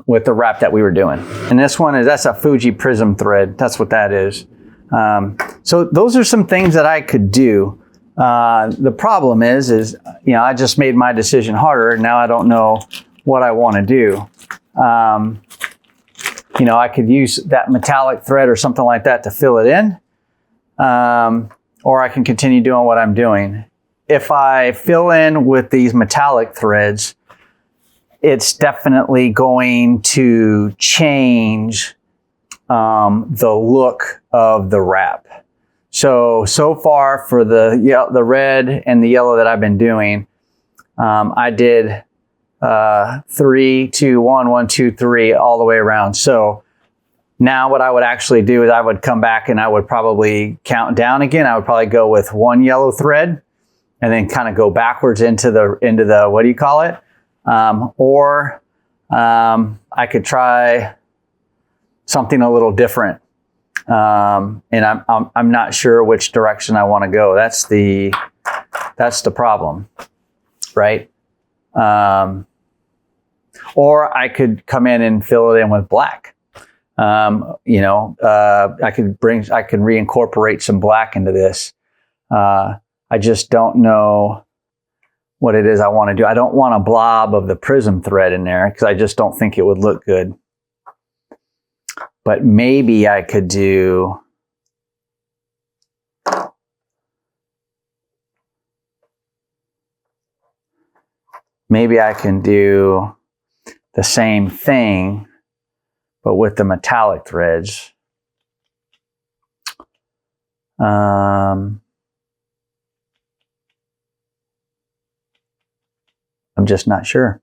with the wrap that we were doing. And this one that's a Fuji Prism thread. That's what that is. So those are some things that I could do. The problem is, you know, I just made my decision harder. Now I don't know what I want to do. You know, I could use that metallic thread or something like that to fill it in. Or I can continue doing what I'm doing. If I fill in with these metallic threads, it's definitely going to change the look of the wrap. So far for the red and the yellow that I've been doing, I did 3, 2, 1, 1, 2, 3 all the way around. So now what I would actually do is I would come back and I would probably count down again. I would probably go with one yellow thread and then kind of go backwards into the what do you call it? Or I could try something a little different. And I'm not sure which direction I want to go. That's the problem, right? Or I could come in and fill it in with black. You know, I can reincorporate some black into this. I just don't know what it is I want to do. I don't want a blob of the prism thread in there because I just don't think it would look good. But maybe I could do the same thing, but with the metallic threads. I'm just not sure.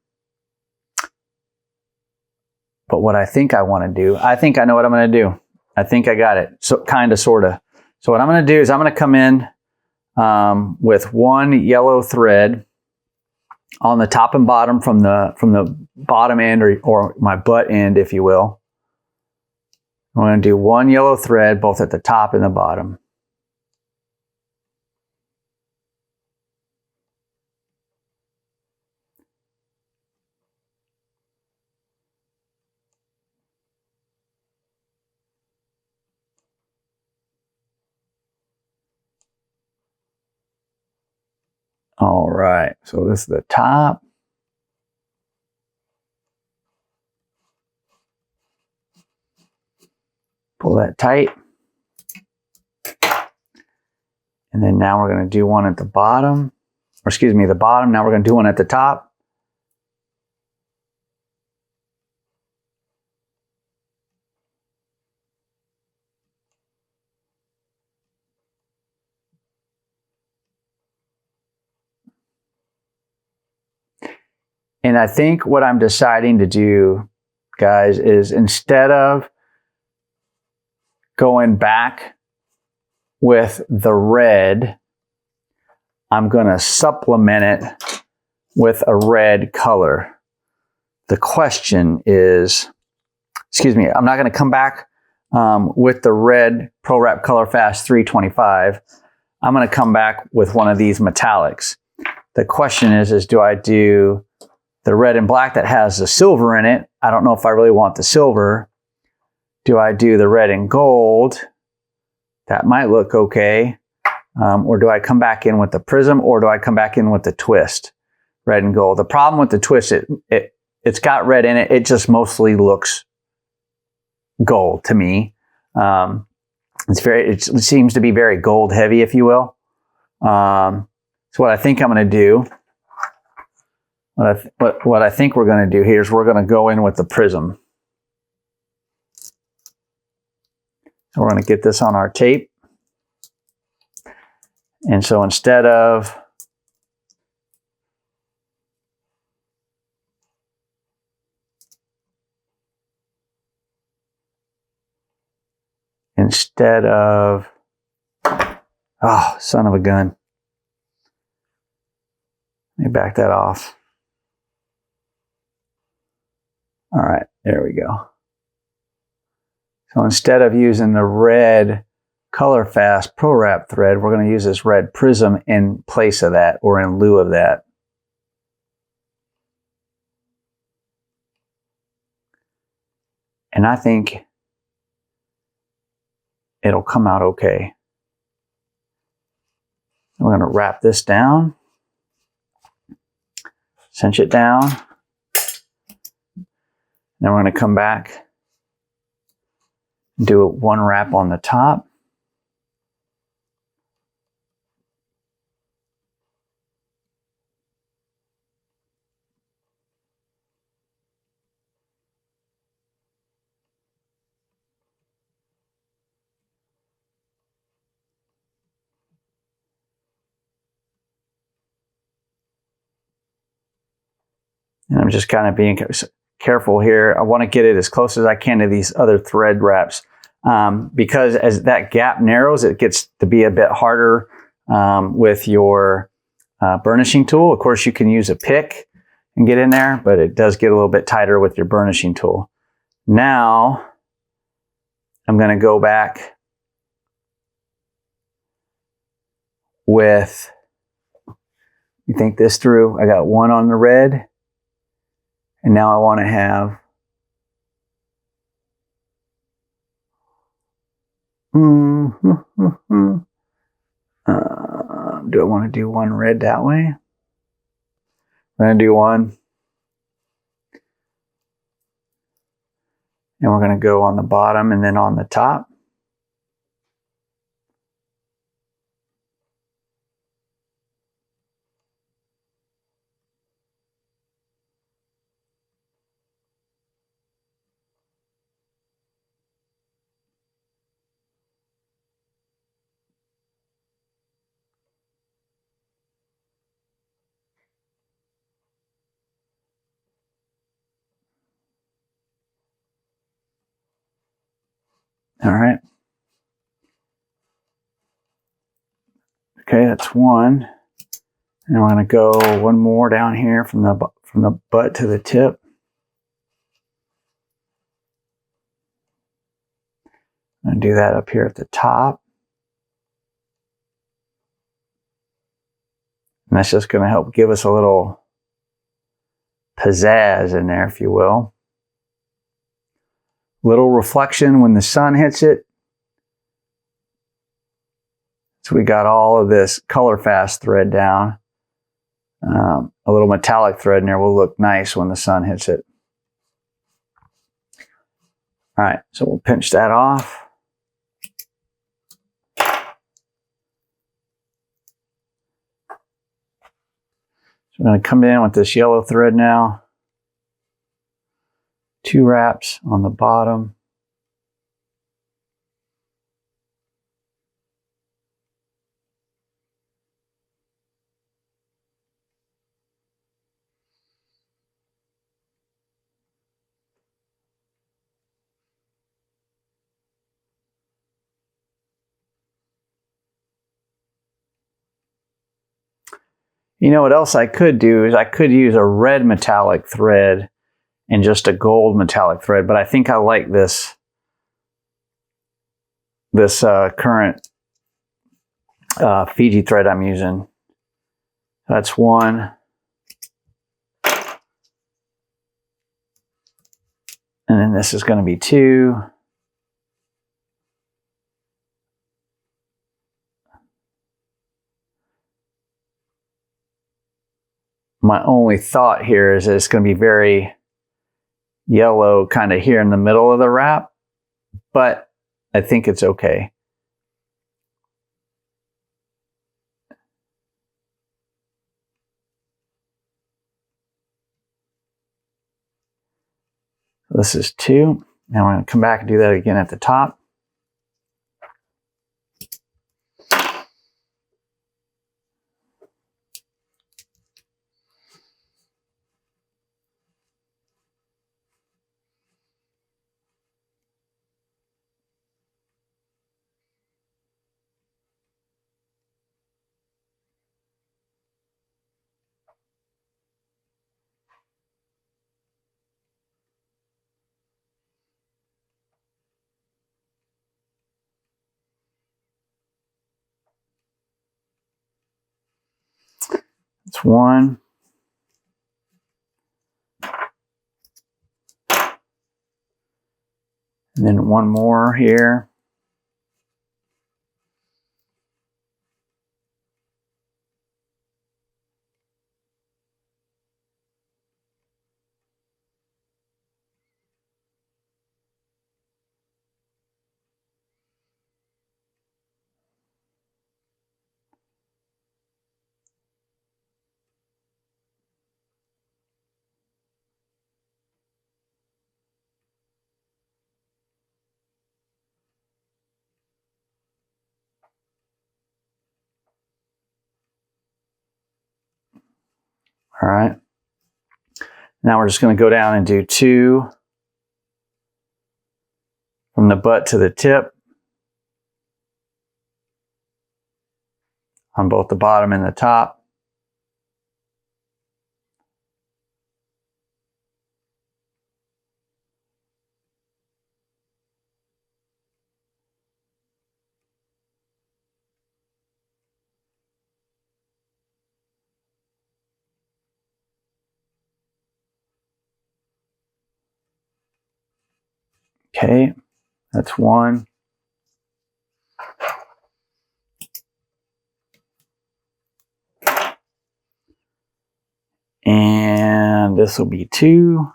But what I think I want to do, I think I know what I'm going to do. I think I got it. So kind of, sort of. So what I'm going to do is I'm going to come in with one yellow thread on the top and bottom from the bottom end or my butt end, if you will. I'm going to do one yellow thread both at the top and the bottom. All right, so this is the top. Pull that tight. And then now we're going to do one at the bottom. Or excuse me, the bottom. Now we're going to do one at the top. And I think what I'm deciding to do, guys, is instead of going back with the red, I'm going to supplement it with a red color. The question is, excuse me, I'm not going to come back with the red Pro Wrap Color Fast 325. I'm going to come back with one of these metallics. The question is do I do the red and black that has the silver in it? I don't know if I really want the silver. Do I do the red and gold? That might look okay. Or do I come back in with the prism, or do I come back in with the twist, red and gold? The problem with the twist, it's got red in it. It just mostly looks gold to me. It seems to be very gold heavy, if you will. So what I think I'm going to do, what I think we're going to do here is we're going to go in with the prism. So we're going to get this on our tape. And so instead of oh, son of a gun. Let me back that off. All right, there we go. So instead of using the red Color Fast Pro Wrap thread, we're going to use this red prism in place of that, or in lieu of that. And I think it'll come out okay. We're going to wrap this down, cinch it down. Then we're going to come back and do one wrap on the top. And I'm just kind of being careful here. I want to get it as close as I can to these other thread wraps, because as that gap narrows, it gets to be a bit harder with your burnishing tool. Of course, you can use a pick and get in there, but it does get a little bit tighter with your burnishing tool. Now, I'm going to go back with, you think this through, I got one on the red. And now I want to have do I want to do one red that way? I'm going to do one. And we're going to go on the bottom and then on the top. All right. Okay, that's one. And we're going to go one more down here from the butt to the tip. I'm going to do that up here at the top. And that's just going to help give us a little pizzazz in there, if you will. Little reflection when the sun hits it. So we got all of this Color Fast thread down. A little metallic thread in there will look nice when the sun hits it. All right, so we'll pinch that off. So I'm going to come in with this yellow thread now. 2 wraps on the bottom. You know what else I could do is I could use a red metallic thread and just a gold metallic thread, but I think I like this current Fiji thread I'm using. That's 1. And then this is going to be 2. My only thought here is that it's going to be very yellow kind of here in the middle of the wrap, but I think it's okay. This is 2. Now we're going to come back and do that again at the top. That's 1. And then 1 more here. All right. Now we're just going to go down and do 2 from the butt to the tip on both the bottom and the top. Okay, that's 1. And this will be 2.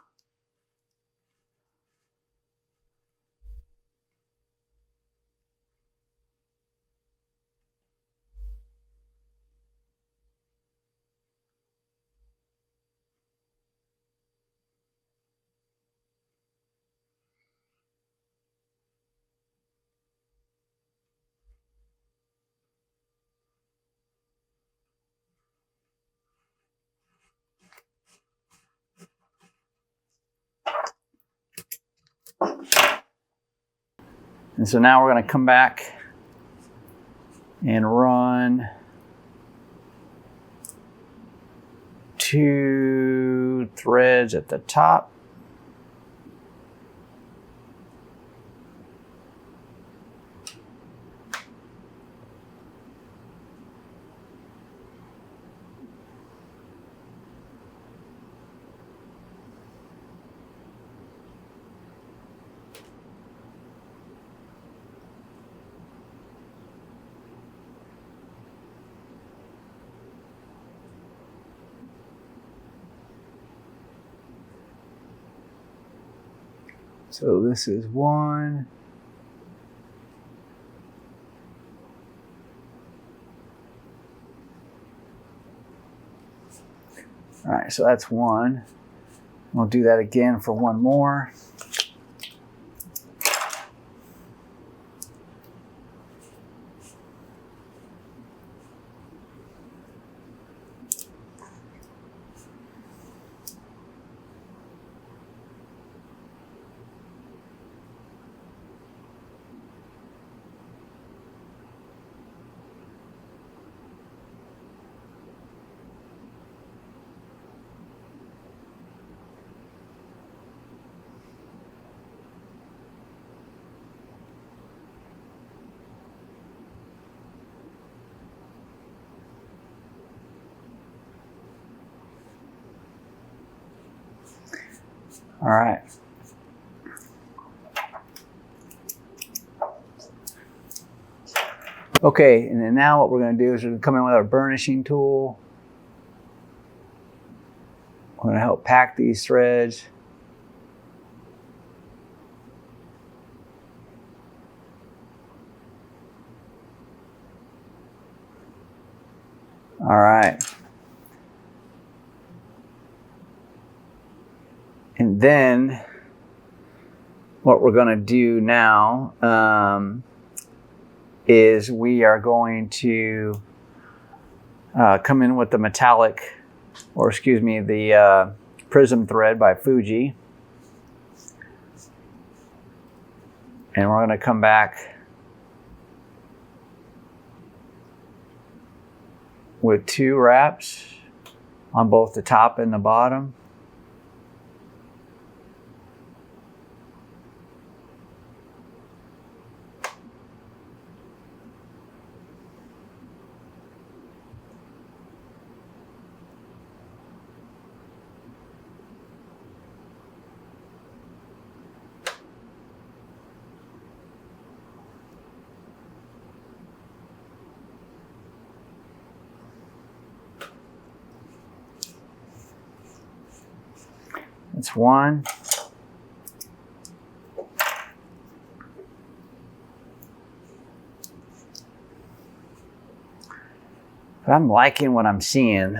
And so now we're going to come back and run 2 threads at the top. So this is one. All right, so that's one. We'll do that again for one more. All right. Okay, and then now what we're going to do is we're going to come in with our burnishing tool. We're going to help pack these threads. All right. And then what we're going to do now is we are going to come in with the metallic, or excuse me, the prism thread by Fuji. And we're going to come back with 2 wraps on both the top and the bottom. That's one. But I'm liking what I'm seeing.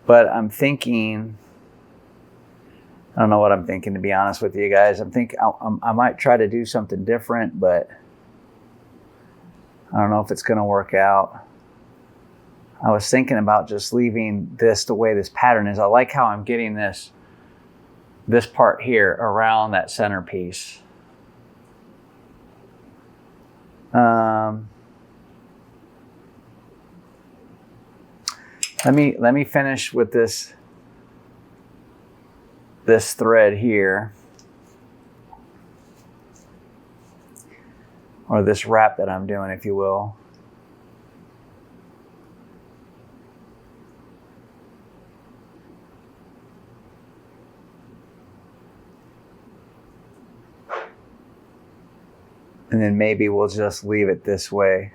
But I'm thinking, I don't know what I'm thinking, to be honest with you guys. I'm thinking I might try to do something different, but I don't know if it's going to work out. I was thinking about just leaving this the way this pattern is. I like how I'm getting this part here around that centerpiece. Let me finish with this thread here, or this wrap that I'm doing, if you will. And then maybe we'll just leave it this way.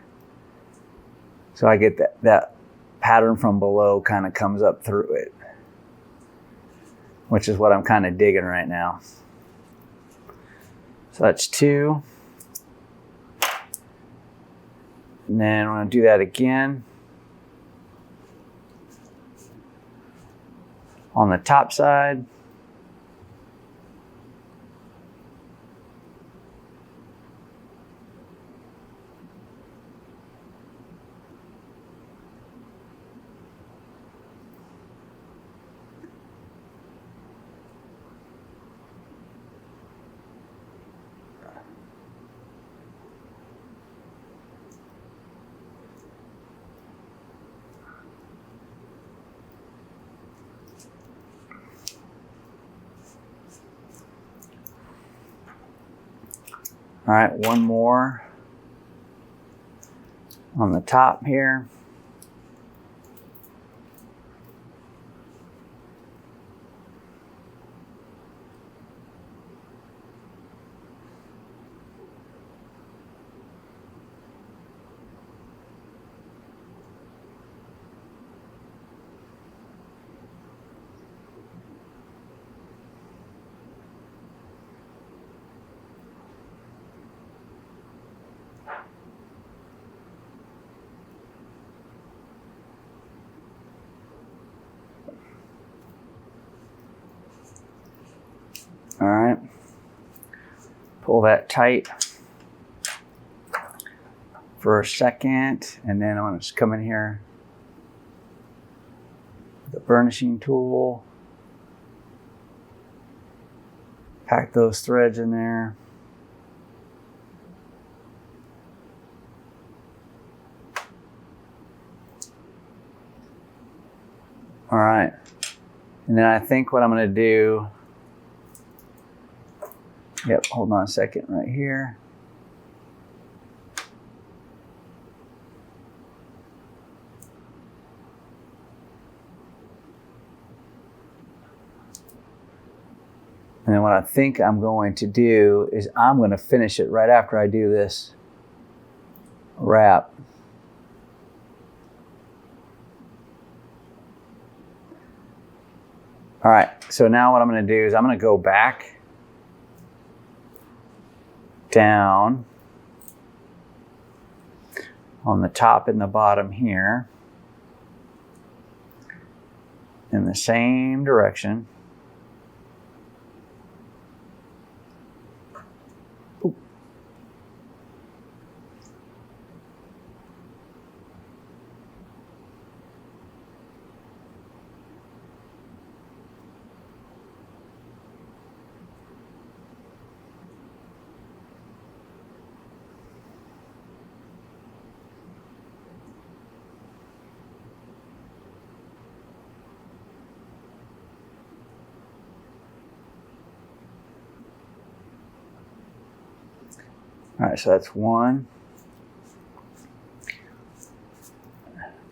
So I get that pattern from below kind of comes up through it, which is what I'm kind of digging right now. So that's 2. And then I'm going to do that again on the top side. All right, one more on the top here. Pull that tight for a second, and then I'm going to just come in here with the burnishing tool, pack those threads in there. All right, and then I think what I'm going to do, yep, hold on a second right here. And then what I think I'm going to do is I'm going to finish it right after I do this wrap. All right, so now what I'm going to do is I'm going to go back down on the top and the bottom here in the same direction. Ooh. All right, so that's one.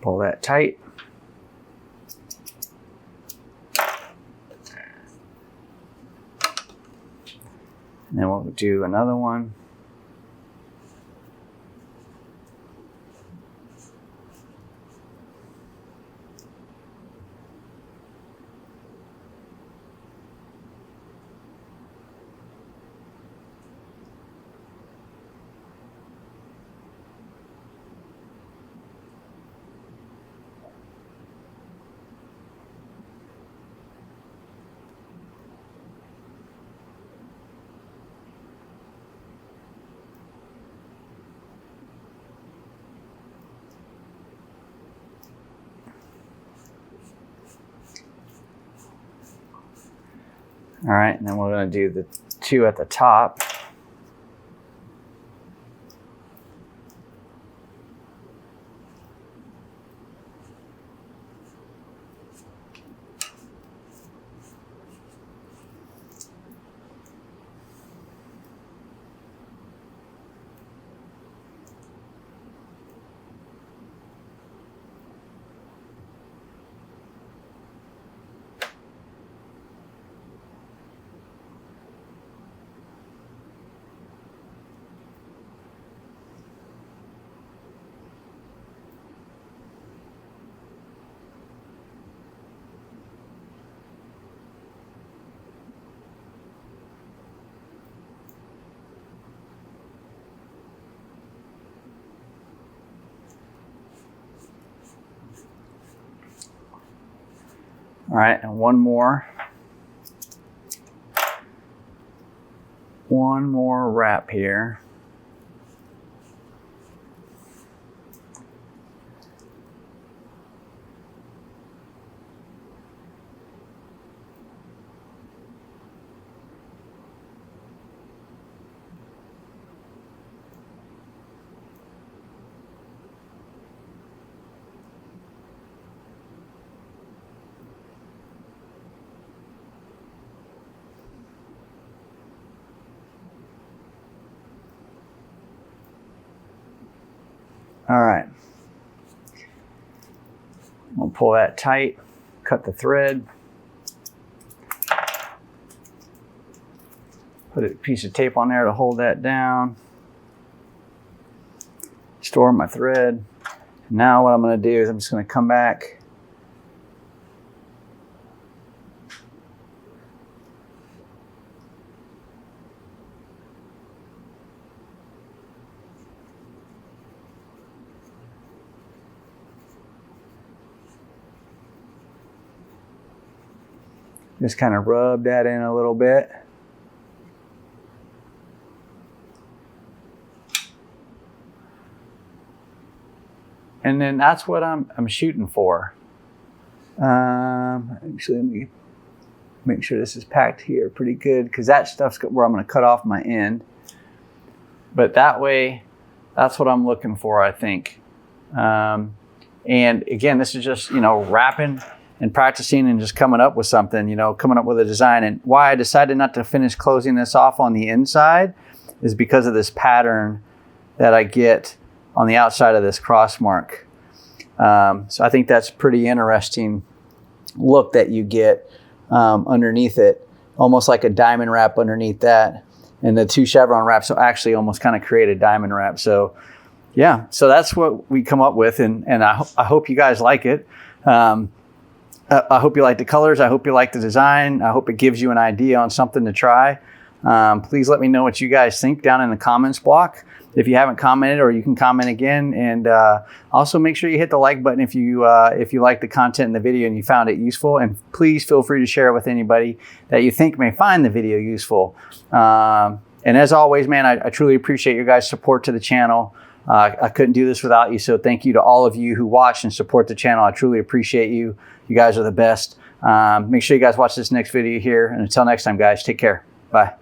Pull that tight. And then we'll do another one. All right, and then we're going to do the two at the top. All right, and one more wrap here. All right, we'll pull that tight, cut the thread, put a piece of tape on there to hold that down, store my thread. Now what I'm going to do is I'm just going to come back just kind of rub that in a little bit. And then that's what I'm shooting for. Actually, let me make sure this is packed here pretty good, because that stuff's where I'm going to cut off my end. But that way, that's what I'm looking for, I think. And again, this is just, you know, rapping and practicing and just coming up with something, you know, coming up with a design. And why I decided not to finish closing this off on the inside is because of this pattern that I get on the outside of this cross mark. So I think that's pretty interesting look that you get underneath it, almost like a diamond wrap underneath that. And the two chevron wraps will actually almost kind of create a diamond wrap. So yeah, so that's what we come up with. And I hope you guys like it. I hope you like the colors. I hope you like the design. I hope it gives you an idea on something to try. Please let me know what you guys think down in the comments block. If you haven't commented, or you can comment again. And also make sure you hit the like button if you like the content in the video and you found it useful. And please feel free to share it with anybody that you think may find the video useful. And as always, man, I truly appreciate your guys' support to the channel. I couldn't do this without you. So thank you to all of you who watch and support the channel. I truly appreciate you. You guys are the best. Make sure you guys watch this next video here. And until next time, guys, take care. Bye.